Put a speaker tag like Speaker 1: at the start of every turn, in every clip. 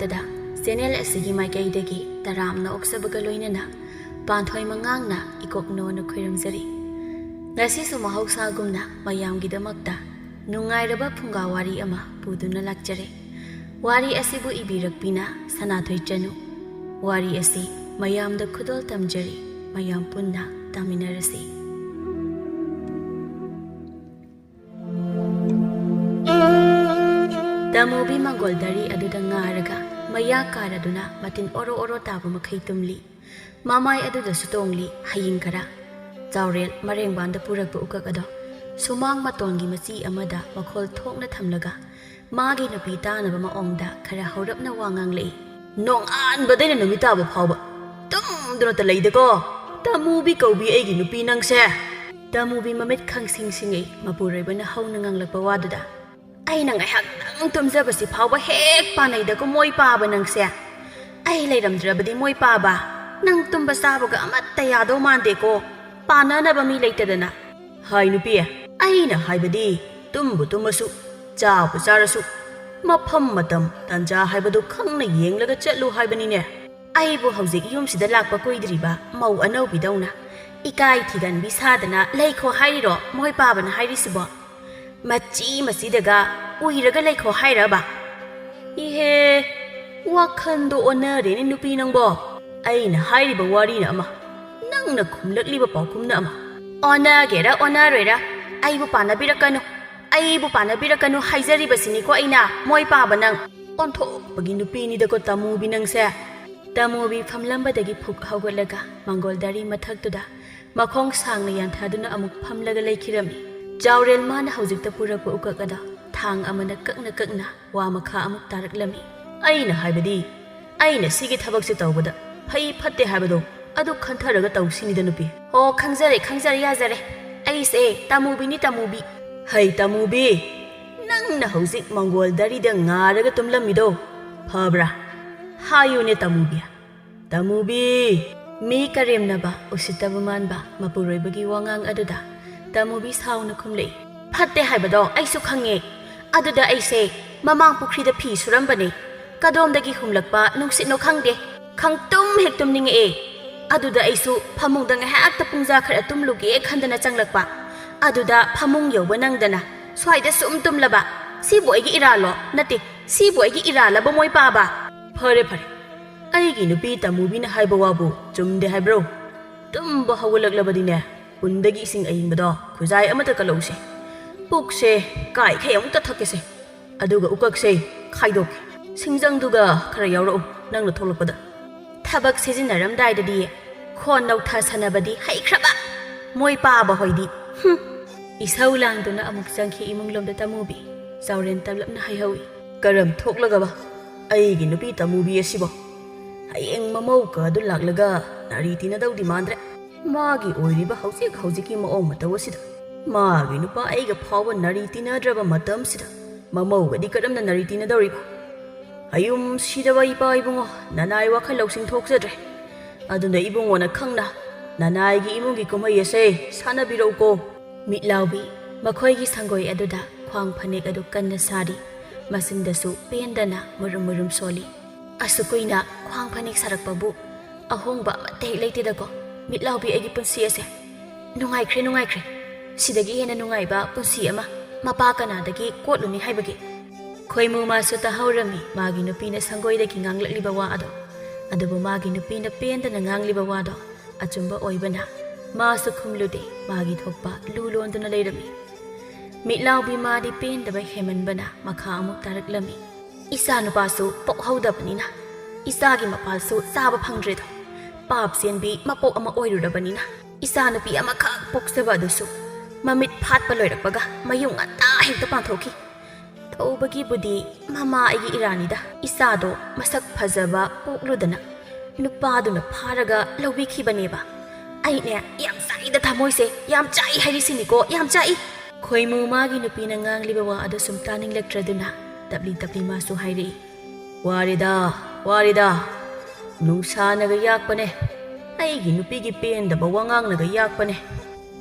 Speaker 1: ꯃꯔꯛꯇꯗ channel ꯑꯁꯤꯒꯤ ꯃꯥꯏꯀꯩꯗꯒꯤ ꯇꯔꯥꯝꯅ ꯑꯣꯛꯆꯕꯒ ꯂꯣꯏꯅꯅ ꯄꯥꯟꯊꯣꯏ ꯃꯉꯥꯡꯅ ꯏꯀꯣꯛꯅꯣꯅ ꯈꯣꯏꯔꯝꯖꯔꯤ꯫ ꯉꯁꯤꯁꯨ ꯃꯍꯧꯁꯥꯒꯨꯝꯅ ꯃꯌꯥꯝꯒꯤꯗꯃꯛꯇ ꯅꯨꯡꯉꯥꯏꯔꯕ ꯐꯨꯡꯒꯥ ꯋꯥꯔꯤ ꯑꯃ ꯄꯨꯗꯨꯅ ꯂꯥꯛꯆꯔꯦ꯫ ꯋꯥꯔꯤ ꯑꯁꯤꯕꯨ ꯏꯕꯤꯔꯛꯄꯤꯅ ꯁꯅꯥꯊꯣꯏ ꯆꯅꯨ꯫ ꯋꯥꯔꯤ ꯑꯁꯤ ꯃꯌꯥꯝꯗ ꯈꯨꯗꯣꯜ ꯇꯝꯖꯔꯤ, ꯃꯌꯥꯝ ꯄꯨꯟꯅ ꯇꯥꯃꯤꯟꯅꯔꯁꯤ꯫ ꯇꯃꯨꯕꯤ ꯃꯪꯒꯣꯜꯗꯥꯔꯤ ꯑꯗꯨꯗ ꯉꯥꯔꯒ ꯃꯌꯥ ꯀꯥꯔꯗꯨꯅ ꯃꯇꯤꯟ ꯑꯣꯔꯣ ꯑꯣꯔꯣ ꯇꯥꯕ ꯃꯈꯩ ꯇꯨꯝꯂꯤ꯫ ꯃꯃꯥꯏ ꯑꯗꯨꯗꯁꯨ ꯇꯣꯡꯂꯤ ꯍꯌꯤꯡ ꯈꯔ꯫ ꯆꯥꯎꯔꯦꯜ ꯃꯔꯦꯡꯕꯥꯟꯗ ꯄꯨꯔꯛꯄ ꯎꯀꯛ ꯑꯗꯣ ꯁꯨꯃꯥꯡ ꯃꯇꯣꯟꯒꯤ ꯃꯆꯤ ꯑꯃꯗ ꯃꯈꯣꯜ ꯊꯣꯛꯅ ꯊꯝꯂꯒ ꯃꯥꯒꯤ ꯅꯨꯄꯤ ꯇꯥꯅꯕ ꯃꯑꯣꯡꯗ ꯈꯔ ꯍꯧꯔꯞꯅ ꯋꯥ ꯉꯥꯡꯂꯛꯏ꯫ ꯅꯣꯡꯉꯥꯟꯕꯗꯩꯅ ꯅꯨꯃꯤꯠ ꯇꯥꯕ ꯐꯥꯎꯕ ꯇꯨꯝꯗꯨꯅꯇ ꯂꯩꯗꯀꯣ ꯇꯃꯨꯕꯤ ꯀꯧꯕꯤ ꯑꯩꯒꯤ ꯅꯨꯄꯤ ꯅꯪꯁꯦ꯫ ꯇꯃꯨꯕꯤ ꯃꯃꯤꯠ ꯈꯪꯁꯤꯡ ꯁꯤꯡꯉꯤ ꯃꯄꯨꯔꯣꯏꯕꯅ ꯍꯧꯅ ꯉꯥꯡꯂꯛꯄ ꯋꯥꯗꯨꯗ꯫ ꯑꯩꯅ ꯉꯥꯏꯍꯥꯛꯇꯪ ꯇꯨꯝꯖꯕꯁꯤ ꯐꯥꯎꯕ ꯍꯦꯛ ꯄꯥꯅꯩꯗꯀꯣ ꯃꯣꯏ ꯄꯥꯕ ꯅꯪꯁꯦ꯫ ꯑꯩ ꯂꯩꯔꯝꯗ꯭ꯔꯕꯗꯤ ꯃꯣꯏ ꯄꯥꯕ ꯅꯪ ꯇꯨꯝꯕ ꯆꯥꯕꯒ ꯑꯃꯠꯇ ꯌꯥꯗꯧ ꯃꯥꯟꯗꯦꯀꯣ, ꯄꯥꯅꯅꯕ ꯃꯤ ꯂꯩꯇꯗꯅ꯫ ꯍꯥꯏ ꯅꯨꯄꯤ, ꯑꯩꯅ ꯍꯥꯏꯕꯗꯤ ꯇꯨꯝꯕꯨ ꯇꯨꯝꯃꯁꯨ ꯆꯥꯕꯨ ꯆꯥꯔꯁꯨ ꯃꯐꯝ ꯃꯇꯝ ꯇꯥꯟꯖꯥ ꯍꯥꯏꯕꯗꯨ ꯈꯪꯅ ꯌꯦꯡꯂꯒ ꯆꯠꯂꯨ ꯍꯥꯏꯕꯅꯤꯅꯦ꯫ ꯑꯩꯕꯨ ꯍꯧꯖꯤꯛ ꯌꯨꯝꯁꯤꯗ ꯂꯥꯛꯄ ꯀꯨꯏꯗ꯭ꯔꯤꯕ ꯃꯧ ꯑꯅꯧꯕꯤꯗꯧꯅ ꯏꯀꯥꯏ ꯊꯤꯒꯟꯕꯤ ꯁꯥꯗꯅ ꯂꯩꯈꯣ ꯍꯥꯏꯔꯤꯔꯣ ꯃꯣꯏ ꯄꯥꯕꯅ ꯍꯥꯏꯔꯤꯁꯤꯕꯣ? ꯃꯆꯤ ꯃꯆꯤꯗꯒ ꯎꯏꯔꯒ ꯂꯩꯈꯣ ꯍꯥꯏꯔꯕ? ꯏꯍꯦ, ꯋꯥꯈꯜꯗꯣ ꯑꯣꯟꯅꯔꯦꯅꯦ ꯅꯨꯄꯤ ꯅꯪꯕꯣ꯫ ꯑꯩꯅ ꯍꯥꯏꯔꯤꯕ ꯋꯥꯔꯤꯅ ꯑꯃ, ꯅꯪꯅ ꯈꯨꯝꯂꯛꯂꯤꯕ ꯄꯥꯎꯈꯨꯝꯅ ꯑꯃ꯫ ꯑꯣꯟꯅꯒꯦꯔ ꯑꯣꯟꯅꯔꯣꯏꯔ ꯑꯩꯕꯨ ꯄꯥꯅꯕꯤꯔꯛꯀꯅꯨ, ꯑꯩꯕꯨ ꯄꯥꯅꯕꯤꯔꯛꯀꯅꯨ ꯍꯥꯏꯖꯔꯤꯕꯁꯤꯅꯤꯀꯣ ꯑꯩꯅ ꯃꯣꯏ ꯄꯥꯕ ꯅꯪ꯫ ꯑꯣꯟꯊꯣꯛꯄꯒꯤ ꯅꯨꯄꯤꯅꯤꯗꯀꯣ ꯇꯃꯨꯕꯤ ꯅꯪꯁꯦ꯫ ꯇꯃꯨꯕꯤ ꯐꯝꯂꯝꯕꯗꯒꯤ ꯐꯨꯛ ꯍꯧꯒꯠꯂꯒ ꯃꯪꯒꯣꯜꯗꯥꯔꯤ ꯃꯊꯛꯇꯨꯗ ꯃꯈꯣꯡ ꯁꯥꯡꯅ ꯌꯥꯟꯊꯗꯨꯅ ꯑꯃꯨꯛ ꯐꯝꯂꯒ ꯂꯩꯈꯤꯔꯝꯃꯤ꯫ ꯆꯥꯎꯔꯦꯜ ꯃꯥꯅ ꯍꯧꯖꯤꯛꯇ ꯄꯨꯔꯛꯄ ꯎꯀꯛ ꯑꯗꯣ ꯊꯥꯡ ꯑꯃꯅ ꯀꯛꯅ ꯀꯛꯅ ꯋꯥ ꯃꯈꯥ ꯑꯃꯨꯛ ꯇꯥꯔꯛꯂꯝꯃꯤ꯫ ꯑꯩꯅ ꯍꯥꯏꯕꯗꯤ ꯑꯩꯅ ꯁꯤꯒꯤ ꯊꯕꯛꯁꯦ ꯇꯧꯕꯗ ꯐꯩ ꯐꯠꯇꯦ ꯍꯥꯏꯕꯗꯣ ꯑꯗꯨ ꯈꯟꯊꯔꯒ ꯇꯧꯁꯤꯅꯤꯗ ꯅꯨꯄꯤ꯫ ꯑꯣ ꯈꯪꯖꯔꯦ ꯈꯪꯖꯔꯦ, ꯌꯥꯖꯔꯦ꯫ ꯑꯩꯁꯦ ꯇꯃꯨꯕꯤꯅꯤ ꯇꯃꯨꯕꯤ꯫ ꯍꯩ ꯇꯃꯨꯕꯤ, ꯅꯪꯅ ꯍꯧꯖꯤꯛ ꯃꯪꯒꯣꯜꯗꯥꯔꯤꯗ ꯉꯥꯔꯒ ꯇꯨꯝꯂꯝꯃꯤꯗꯣ ꯐꯕ꯭ꯔꯥ? ꯍꯥꯏꯌꯨꯅꯦ ꯇꯃꯨꯕꯤ꯫ ꯇꯃꯨꯕꯤ! ꯃꯤ ꯀꯔꯦꯝꯅꯕ ꯎꯁꯤꯠꯇꯕ ꯃꯥꯟꯕ ꯃꯄꯨꯔꯣꯏꯕꯒꯤ ꯋꯥꯉꯥꯡ ꯑꯗꯨꯗ ꯇꯃꯨꯕꯤ ꯁꯥꯎꯅ ꯈꯨꯝꯂꯛꯏ꯫ ꯐꯠꯇꯦ ꯍꯥꯏꯕꯗꯣ ꯑꯩꯁꯨ ꯈꯪꯉꯦ꯫ ꯑꯗꯨꯗ ꯑꯩꯁꯦ ꯃꯃꯥꯡ ꯄꯨꯈ꯭ꯔꯤꯗ ꯐꯤ ꯁꯨꯔꯝꯕꯅꯦ꯫ ꯀꯗꯣꯝꯗꯒꯤ ꯍꯨꯝꯂꯛꯄ ꯅꯨꯡꯁꯤꯠꯅꯣ ꯈꯪꯗꯦ, ꯈꯪꯇꯨꯝ ꯍꯦꯛ ꯇꯨꯝꯅꯤꯡꯉꯛꯑꯦ꯫ ꯑꯗꯨꯗ ꯑꯩꯁꯨ ꯐꯃꯨꯡꯗ ꯉꯥꯏꯍꯥꯛꯇ ꯄꯨꯡꯖꯥ ꯈꯔ ꯇꯨꯝꯂꯨꯒꯦ ꯈꯟꯗꯅ ꯆꯪꯂꯛꯄ꯫ ꯑꯗꯨꯗ ꯐꯃꯨꯡ ꯌꯧꯕ ꯅꯪꯗꯅ ꯁ꯭ꯋꯥꯏꯗ ꯁꯨꯝ ꯇꯨꯝꯂꯕ꯫ ꯁꯤꯕꯨ ꯑꯩꯒꯤ ꯏꯔꯥꯜꯂꯣ? ꯅꯠꯇꯦ, ꯁꯤꯕꯨ ꯑꯩꯒꯤ ꯏꯔꯥꯜꯂꯕ ꯃꯣꯏ ꯄꯥꯕ? ꯐꯔꯦ ꯐꯔꯦ, ꯑꯩꯒꯤ ꯅꯨꯄꯤ ꯇꯃꯨꯕꯤꯅ ꯍꯥꯏꯕ ꯋꯥꯕꯨ ꯆꯨꯝꯗꯦ ꯍꯥꯏꯕ꯭ꯔꯣ? ꯇꯨꯝꯕ ꯍꯧꯒꯠꯂꯛꯂꯕꯗꯤꯅꯦ ꯄꯨꯟꯗꯒꯤ ꯏꯁꯤꯡ ꯑꯏꯪꯕꯗꯣ ꯈꯨꯖꯥꯏ ꯑꯃꯇ ꯀꯜꯂꯧꯁꯦ꯫ ꯄꯨꯛꯁꯦ ꯀꯥꯏꯈꯩ ꯑꯃꯨꯛꯇ ꯊꯛꯀꯦꯁꯦ, ꯑꯗꯨꯒ ꯎꯀꯛꯁꯦ ꯈꯥꯏꯗꯣꯛꯀꯦ꯫ ꯁꯤꯡꯖꯪꯗꯨꯒ ꯈꯔ ꯌꯥꯎꯔꯛꯎ ꯅꯪꯅ ꯊꯣꯛꯂꯛꯄꯗ꯫ ꯊꯕꯛ ꯁꯤꯖꯤꯟꯅꯔꯝꯗꯥꯏꯗꯗꯤ ꯈꯣꯟ ꯅꯧꯊ ꯁꯥꯟꯅꯕꯗꯤ ꯍꯩꯈ꯭ꯔꯕ ꯃꯣꯏ ꯄꯥꯕ ꯍꯣꯏꯗꯤ꯫ ꯏꯁꯧ ꯂꯥꯡꯗꯨꯅ ꯑꯃꯨꯛ ꯆꯪꯈꯤ ꯏꯃꯨꯡꯂꯣꯝꯗ ꯇꯃꯨꯕꯤ꯫ ꯆꯥꯎꯔꯦꯟ ꯇꯞꯂꯞꯅ ꯍꯥꯏꯍꯧꯏ꯫ ꯀꯔꯝ ꯊꯣꯛꯂꯒꯕ ꯑꯩꯒꯤ ꯅꯨꯄꯤ ꯇꯃꯨꯕꯤ ꯑꯁꯤꯕꯣ? ꯍꯌꯦꯡ ꯃꯃꯧꯀ ꯑꯗꯨ ꯂꯥꯛꯂꯒ ꯅꯥꯔꯤ ꯇꯤꯟꯅꯗꯧꯗꯤ ꯃꯥꯟꯗ꯭ꯔꯦ꯫ ꯃꯥꯒꯤ ꯑꯣꯏꯔꯤꯕ ꯍꯧꯖꯤꯛꯀꯤ ꯃꯑꯣꯡ ꯃꯇꯧ ꯑꯁꯤꯗ ꯃꯥꯒꯤ ꯅꯨꯄꯥ ꯑꯩꯒ ꯐꯥꯎꯕ ꯅꯥꯔꯤ ꯇꯤꯟꯅꯗ꯭ꯔꯕ ꯃꯇꯝꯁꯤꯗ ꯃꯃꯧꯒꯗꯤ ꯀꯔꯝꯅ ꯅꯥꯔꯤ ꯇꯤꯟꯅꯗꯧꯔꯤꯕ? ꯑꯌꯨꯝ ꯁꯤꯗꯕ ꯏꯄꯥ ꯏꯕꯨꯡꯉꯣ, ꯅꯅꯥꯏ ꯋꯥꯈꯜ ꯂꯧꯁꯤꯡ ꯊꯣꯛꯆꯗ꯭ꯔꯦ꯫ ꯑꯗꯨꯅ ꯏꯕꯨꯡꯉꯣꯅ ꯈꯪꯅ ꯅꯅꯥꯏꯒꯤ ꯏꯃꯨꯡꯒꯤ ꯀꯨꯝꯍꯩ ꯑꯁꯦ ꯁꯥꯟꯅꯕꯤꯔꯛꯎꯀꯣ꯫ ꯃꯤꯠꯂꯥꯎꯕꯤ ꯃꯈꯣꯏꯒꯤ ꯁꯪꯒꯣꯏ ꯑꯗꯨꯗ ꯈ꯭ꯋꯥꯡ ꯐꯅꯦꯛ ꯑꯗꯨ ꯀꯟꯅ ꯁꯥꯔꯤ꯫ ꯃꯆꯤꯟꯗꯁꯨ ꯄꯦꯟꯗꯅ ꯃꯨꯔꯨꯝ ꯃꯨꯔꯨꯝ ꯁꯣꯜꯂꯤ꯫ ꯑꯁꯨꯛ ꯀꯨꯏꯅ ꯈ꯭ꯋꯥꯡ ꯐꯅꯦꯛ ꯁꯥꯔꯛꯄꯕꯨ ꯑꯍꯣꯡꯕ ꯑꯃꯠꯇ ꯍꯦꯛ ꯂꯩꯇꯦꯗꯀꯣ ꯃꯤꯠꯂꯥꯎꯕꯤ ꯑꯩꯒꯤ ꯄꯨꯟꯁꯤ ꯑꯁꯦ꯫ ꯅꯨꯡꯉꯥꯏꯈ꯭ꯔꯦ ꯅꯨꯡꯉꯥꯏꯈ꯭ꯔꯦ, ꯁꯤꯗꯒꯤ ꯍꯦꯟꯅ ꯅꯨꯡꯉꯥꯏꯕ ꯄꯨꯟꯁꯤ ꯑꯃ ꯃꯄꯥ ꯀꯅꯥꯗꯒꯤ ꯀꯣꯠꯂꯨꯅꯤ ꯍꯥꯏꯕꯒꯦ꯫ ꯈꯣꯏꯃꯨ ꯃꯥꯁꯨ ꯇꯥꯍꯧꯔꯝꯃꯤ ꯃꯥꯒꯤ ꯅꯨꯄꯤꯅ ꯁꯪꯒꯣꯏꯗꯒꯤ ꯉꯥꯡꯂꯛꯂꯤꯕ ꯋꯥ ꯑꯗꯣ꯫ ꯑꯗꯨꯕꯨ ꯃꯥꯒꯤ ꯅꯨꯄꯤꯅ ꯄꯦꯟꯗꯅ ꯉꯥꯡꯂꯤꯕ ꯋꯥꯗꯣ ꯑꯆꯨꯝꯕ ꯑꯣꯏꯕꯅ ꯃꯥꯁꯨ ꯈꯨꯝꯂꯨꯗꯦ, ꯃꯥꯒꯤ ꯊꯣꯛꯄ ꯂꯨ ꯂꯣꯟꯗꯨꯅ ꯂꯩꯔꯝꯃꯤ꯫ ꯃꯤꯠꯂꯥꯎꯕꯤ ꯃꯥꯗꯤ ꯄꯦꯟꯗꯕ ꯍꯦꯃꯟꯕꯅ ꯃꯈꯥ ꯑꯃꯨꯛ ꯇꯥꯔꯛꯂꯝꯃꯤ꯫ ꯏꯆꯥ ꯅꯨꯄꯥꯁꯨ ꯄꯣꯛꯍꯧꯗꯕꯅꯤꯅ, ꯏꯆꯥꯒꯤ ꯃꯄꯥꯜꯁꯨ ꯆꯥꯕ ꯐꯪꯗ꯭ꯔꯦꯗꯣ꯫ ꯄꯥꯞ ꯆꯦꯟꯕꯤ ꯃꯄꯣꯛ ꯑꯃ ꯑꯣꯏꯔꯨꯔꯕꯅꯤꯅ ꯏꯆꯥ ꯅꯨꯄꯤ ꯑꯃꯈꯛ ꯄꯣꯛꯆꯕ ꯑꯗꯨꯁꯨ ꯃꯃꯤꯠ ꯐꯥꯠꯄ ꯂꯣꯏꯔꯛꯄꯒ ꯃꯌꯨꯝ ꯉꯟꯇꯥ ꯍꯦꯛꯇ ꯄꯥꯟꯊꯣꯛꯈꯤ꯫ ꯇꯧꯕꯒꯤꯕꯨꯗꯤ ꯃꯃꯥ ꯑꯩꯒꯤ ꯏꯔꯥꯅꯤꯗ꯫ ꯏꯆꯥꯗꯣ ꯃꯁꯛ ꯐꯖꯕ ꯄꯣꯛꯂꯨꯗꯅ ꯅꯨꯄꯥꯗꯨꯅ ꯐꯥꯔꯒ ꯂꯧꯕꯤꯈꯤꯕꯅꯦꯕ꯫ ꯑꯩꯅꯦ ꯌꯥꯝ ꯆꯥꯛꯏꯗ ꯊꯃꯣꯏꯁꯦ, ꯌꯥꯝ ꯆꯥꯛꯏ ꯍꯥꯏꯔꯤꯁꯤꯅꯤꯀꯣ, ꯌꯥꯝ ꯆꯥꯛꯏ꯫ ꯈꯣꯏꯃꯨ ꯃꯥꯒꯤ ꯅꯨꯄꯤꯅ ꯉꯥꯡꯂꯤꯕ ꯋꯥ ꯑꯗꯨ ꯁꯨꯝ ꯇꯥꯅꯤꯡꯂꯛꯇ꯭ꯔꯗꯨꯅ ꯇꯞꯂꯤ ꯇꯞꯂꯤ ꯃꯥꯁꯨ ꯍꯥꯏꯔꯛꯏ꯫ ꯋꯥꯔꯦꯗ ꯋꯥꯔꯦꯗ, ꯅꯨꯡꯁꯥꯅꯒ ꯌꯥꯛꯄꯅꯦ, ꯑꯩꯒꯤ ꯅꯨꯄꯤꯒꯤ ꯄꯦꯟꯗꯕ ꯋꯥꯉꯥꯡꯅꯒ ꯌꯥꯛꯄꯅꯦ꯫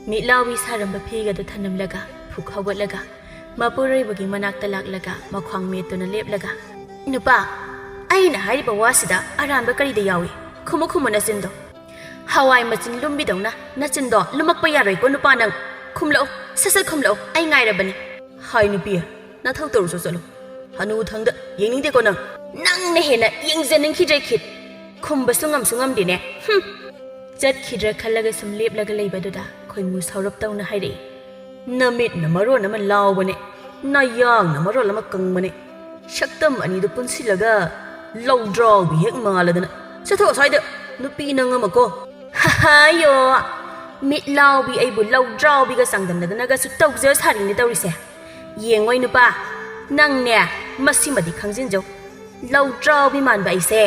Speaker 1: ꯃꯤꯠꯂꯥꯎꯕꯤ ꯁꯥꯔꯝꯕ ꯐꯤꯒꯗꯨ ꯊꯅꯝꯂꯒ ꯐꯨꯛ ꯍꯧꯒꯠꯂꯒ ꯃꯄꯨꯔꯣꯏꯕꯒꯤ ꯃꯅꯥꯛꯇ ꯂꯥꯛꯂꯒ ꯃꯈ꯭ꯋꯥꯡ ꯃꯦꯠꯇꯨꯅ ꯂꯦꯞꯂꯒ, ꯅꯨꯄꯥ, ꯑꯩꯅ ꯍꯥꯏꯔꯤꯕ ꯋꯥꯁꯤꯗ ꯑꯔꯥꯟꯕ ꯀꯔꯤꯗ ꯌꯥꯎꯏ ꯈꯨꯝꯃꯨ ꯅꯆꯤꯟꯗꯣ ꯍꯋꯥꯏ ꯃꯆꯤꯟ ꯂꯨꯝꯕꯤꯗꯧꯅ ꯅꯆꯤꯟꯗꯣ ꯂꯨꯃꯛꯄ ꯌꯥꯔꯣꯏꯀꯣ ꯅꯨꯄꯥ ꯅꯪ ꯈꯨꯝꯂꯛꯎ ꯁꯠ ꯈꯨꯝꯂꯛꯎ ꯑꯩ ꯉꯥꯏꯔꯕꯅꯤ ꯍꯥꯏ ꯅꯨꯄꯤ ꯅꯊꯧ ꯇꯧꯔꯨꯁꯨ ꯆꯠꯂꯨ ꯍꯅꯨꯊꯪꯗ ꯌꯦꯡꯅꯤꯡꯗꯦꯀꯣ ꯅꯪꯅ ꯍꯦꯟꯅ ꯌꯦꯡꯖꯅꯤꯡꯈꯤꯗ꯭ꯔꯦ ꯈꯤꯠ ꯈꯨꯝꯕꯁꯨ ꯉꯝꯗꯦꯅꯦ ꯆꯠꯈꯤꯗ꯭ꯔꯥ ꯈꯜꯂꯒ ꯁꯨꯝ ꯂꯦꯞꯂꯒ ꯂꯩꯕꯗꯨꯗ ꯈꯣꯏꯃꯨ ꯁꯥꯎꯔꯞ ꯇꯧꯅ ꯍꯥꯏꯔꯛꯏ ꯅꯃꯤꯠꯅ ꯃꯔꯣꯟ ꯑꯃ ꯂꯥꯎꯕꯅꯦ ꯅꯌꯥꯡꯅ ꯃꯔꯣꯜ ꯑꯃ ꯀꯪꯕꯅꯦ ꯁꯛꯇꯝ ꯑꯅꯤꯗꯨ ꯄꯨꯟꯁꯤꯜꯂꯒ ꯂꯧꯗ꯭ꯔꯥꯎꯕꯤ ꯍꯦꯛ ꯃꯥꯜꯂꯗꯅ ꯆꯠꯊꯣꯛ ꯑꯁ꯭ꯋꯥꯏꯗ ꯅꯨꯄꯤ ꯅꯪ ꯑꯃꯀꯣ ꯍꯥꯌꯣ ꯃꯤꯠ ꯂꯥꯎꯕꯤ ꯑꯩꯕꯨ ꯂꯧꯗ꯭ꯔꯥꯎꯕꯤꯒ ꯆꯥꯡꯗꯝꯅꯗꯅꯒꯁꯨ ꯇꯧꯖ ꯁꯥꯔꯤꯅꯦ ꯇꯧꯔꯤꯁꯦ ꯌꯦꯡꯉꯣꯏ ꯅꯨꯄꯥ ꯅꯪꯅꯦ ꯃꯁꯤꯃꯗꯤ ꯈꯪꯖꯤꯟꯖꯧ ꯂꯧꯗ꯭ꯔꯥꯎꯕꯤ ꯃꯥꯟꯕ ꯑꯩꯁꯦ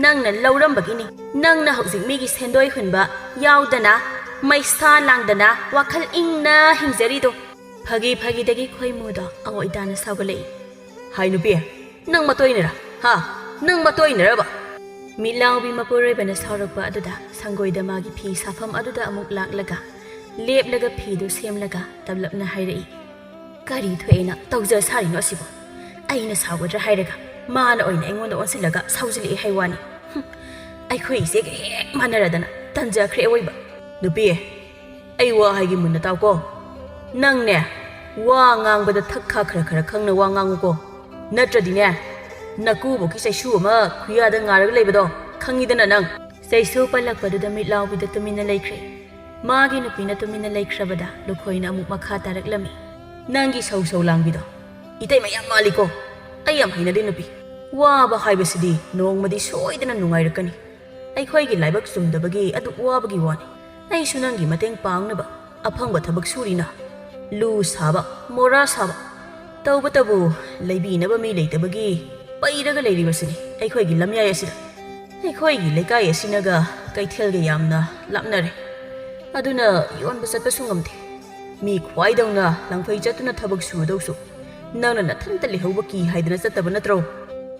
Speaker 1: ꯅꯪꯅ ꯂꯧꯔꯝꯕꯒꯤꯅꯤ ꯅꯪꯅ ꯍꯧꯖꯤꯛ ꯃꯤꯒꯤ ꯁꯦꯟꯗꯣꯏ ꯍꯨꯟꯕ ꯌꯥꯎꯗꯅ ꯃꯩꯁꯥ ꯂꯥꯡꯗꯅ ꯋꯥꯈꯜ ꯏꯪꯅ ꯍꯤꯡꯖꯔꯤꯗꯣ ꯐꯥꯒꯤꯗꯒꯤ ꯈꯣꯏꯃꯨꯗꯣ ꯑꯋꯣꯏ ꯇꯥꯅ ꯁꯥꯎꯒꯠꯂꯛꯏ ꯍꯥꯏ ꯅꯨꯄꯤ ꯅꯪ ꯃꯇꯣꯏꯅꯔꯥ ꯅꯪ ꯃꯇꯣꯏꯅꯔꯕ ꯃꯤꯠꯂꯥꯎꯕꯤ ꯃꯄꯨꯔꯣꯏꯕꯅ ꯁꯥꯎꯔꯛꯄ ꯑꯗꯨꯗ ꯁꯪꯒꯣꯏꯗ ꯃꯥꯒꯤ ꯐꯤ ꯁꯥꯐꯝ ꯑꯗꯨꯗ ꯑꯃꯨꯛ ꯂꯥꯛꯂꯒ ꯂꯦꯞꯂꯒ ꯐꯤꯗꯨ ꯁꯦꯝꯂꯒ ꯇꯞꯂꯞꯅ ꯍꯥꯏꯔꯛꯏ ꯀꯔꯤ ꯊꯣꯛꯑꯦꯅ ꯇꯧꯖ ꯁꯥꯔꯤꯅꯣ ꯑꯁꯤꯕꯨ ꯑꯩꯅ ꯁꯥꯎꯒꯗ꯭ꯔꯥ ꯍꯥꯏꯔꯒ ꯃꯥꯅ ꯑꯣꯏꯅ ꯑꯩꯉꯣꯟꯗ ꯑꯣꯟꯁꯤꯜꯂꯒ ꯁꯥꯎꯖꯤꯜꯂꯛꯏ ꯍꯥꯏꯋꯥꯅꯤ ꯑꯩꯈꯣꯏ ꯏꯆꯦꯒ ꯍꯦꯛ ꯃꯥꯟꯅꯔꯗꯅ ꯇꯟꯖꯈ꯭ꯔꯦ ꯑꯋꯣꯏꯕ ꯅꯨꯄꯤ ꯑꯩ ꯋꯥ ꯍꯥꯏꯒꯤ ꯃꯨꯟꯅ ꯇꯥꯎꯀꯣ ꯅꯪꯅꯦ ꯋꯥ ꯉꯥꯡꯕꯗ ꯊꯛꯈꯥ ꯈꯔ ꯈꯪꯅ ꯋꯥ ꯉꯥꯡꯉꯨꯀꯣ ꯅꯠꯇ꯭ꯔꯗꯤꯅꯦ ꯅꯀꯨꯕꯣꯛꯀꯤ ꯆꯩꯁꯨ ꯑꯃ ꯈꯨꯌꯥꯗ ꯉꯥꯔꯒ ꯂꯩꯕꯗꯣ ꯈꯪꯉꯤꯗꯅ ꯅꯪ ꯆꯩꯁꯨ ꯄꯜꯂꯛꯄꯗꯨꯗ ꯃꯤꯠꯂꯥꯎꯕꯤꯗ ꯇꯨꯃꯤꯟꯅ ꯂꯩꯈ꯭ꯔꯦ ꯃꯥꯒꯤ ꯅꯨꯄꯤꯅ ꯇꯨꯃꯤꯟꯅ ꯂꯩꯈ꯭ꯔꯕꯗ ꯂꯨꯈꯣꯏꯅ ꯑꯃꯨꯛ ꯃꯈꯥ ꯇꯥꯔꯛꯂꯝꯃꯤ ꯅꯪꯒꯤ ꯁꯧ ꯂꯥꯡꯕꯤꯗꯣ ꯏꯇꯩ ꯃꯌꯥꯝ ꯃꯥꯜꯂꯤꯀꯣ ꯑꯩ ꯌꯥꯝ ꯍꯩꯅꯗꯦ ꯅꯨꯄꯤ ꯋꯥꯕ ꯍꯥꯏꯕꯁꯤꯗꯤ ꯅꯣꯡꯃꯗꯤ ꯁꯣꯏꯗꯅ ꯅꯨꯡꯉꯥꯏꯔꯛꯀꯅꯤ ꯑꯩꯈꯣꯏꯒꯤ ꯂꯥꯏꯕꯛ ꯆꯨꯝꯗꯕꯒꯤ ꯑꯗꯨꯛ ꯋꯥꯕꯒꯤ ꯋꯥꯅꯤ ꯑꯩꯁꯨ ꯅꯪꯒꯤ ꯃꯇꯦꯡ ꯄꯥꯡꯅꯕ ꯑꯐꯪꯕ ꯊꯕꯛ ꯁꯨꯔꯤꯅ ꯂꯨ ꯁꯥꯕ ꯃꯣꯔꯥ ꯁꯥꯕ ꯇꯧꯕꯇꯕꯨ ꯂꯩꯕꯤꯅꯕ ꯃꯤ ꯂꯩꯇꯕꯒꯤ ꯄꯩꯔꯒ ꯂꯩꯔꯤꯕꯁꯤꯅꯤ ꯑꯩꯈꯣꯏꯒꯤ ꯂꯝꯌꯥꯏ ꯑꯁꯤꯗ ꯑꯩꯈꯣꯏꯒꯤ ꯂꯩꯀꯥꯏ ꯑꯁꯤꯅꯒ ꯀꯩꯊꯦꯜꯒ ꯌꯥꯝꯅ ꯂꯥꯞꯅꯔꯦ ꯑꯗꯨꯅ ꯌꯣꯟꯕ ꯆꯠꯄꯁꯨ ꯉꯝꯗꯦ ꯃꯤ ꯈ꯭ꯋꯥꯏꯗꯧꯅ ꯂꯪꯐꯩ ꯆꯠꯇꯨꯅ ꯊꯕꯛ ꯁꯨꯗꯧꯁꯨ ꯅꯪꯅ ꯅꯊꯟꯇ ꯂꯩꯍꯧꯕ ꯀꯤ ꯍꯥꯏꯗꯅ ꯆꯠꯇꯕ ꯅꯠꯇ꯭ꯔꯣ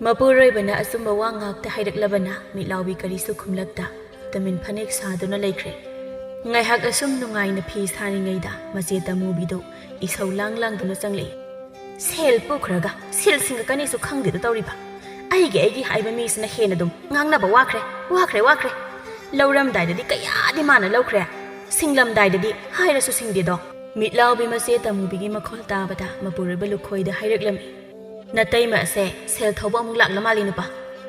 Speaker 1: ꯃꯄꯨꯔꯣꯏꯕꯅ ꯑꯆꯨꯝꯕ ꯋꯥ ꯉꯥꯛꯇ ꯍꯥꯏꯔꯛꯂꯕꯅ ꯃꯤꯠꯂꯥꯎꯕꯤ ꯀꯔꯤꯁꯨ ꯈꯨꯝꯂꯛꯇ ꯇꯨꯃꯤꯟ ꯐꯅꯦꯛ ꯁꯥꯗꯨꯅ ꯂꯩꯈ꯭ꯔꯦ ꯉꯥꯏꯍꯥꯛ ꯑꯁꯨꯝ ꯅꯨꯡꯉꯥꯏꯅ ꯐꯤ ꯁꯥꯔꯤꯉꯩꯗ ꯃꯆꯦ ꯇꯃꯨꯕꯤꯗꯨ ꯏꯁꯧ ꯂꯥꯡꯗꯨꯅ ꯆꯪꯂꯛꯏ ꯁꯦꯜ ꯄꯨꯈ꯭ꯔꯒ ꯁꯦꯜ ꯁꯤꯡꯒꯀꯅꯤꯁꯨ ꯈꯪꯗꯦꯗ ꯇꯧꯔꯤꯕ ꯑꯩꯒꯤ ꯍꯥꯏꯕ ꯃꯤꯁꯤꯅ ꯍꯦꯟꯅ ꯑꯗꯨꯝ ꯉꯥꯡꯅꯕ ꯋꯥꯈ꯭ꯔꯦ ꯂꯧꯔꯝꯗꯥꯏꯗꯗꯤ ꯀꯌꯥꯗꯤ ꯃꯥꯅ ꯂꯧꯈ꯭ꯔꯦ ꯁꯤꯡꯂꯝꯗꯥꯏꯗꯗꯤ ꯍꯥꯏꯔꯁꯨ ꯁꯤꯡꯗꯦꯗꯣ ꯃꯤꯠꯂꯥꯎꯕꯤ ꯃꯆꯦ ꯇꯃꯨꯕꯤꯒꯤ ꯃꯈꯣꯜ ꯇꯥꯕꯗ ꯃꯄꯨꯔꯣꯏꯕ ꯂꯨꯈꯣꯏꯗ ꯍꯥꯏꯔꯛꯂꯝꯃꯤ ꯅꯇꯩꯃ ꯑꯁꯦ ꯁꯦꯜ ꯊꯧꯕ ꯑꯃꯨꯛ ꯂꯥꯛꯂ ꯃꯥꯜꯂꯤ ꯅꯨꯄꯥ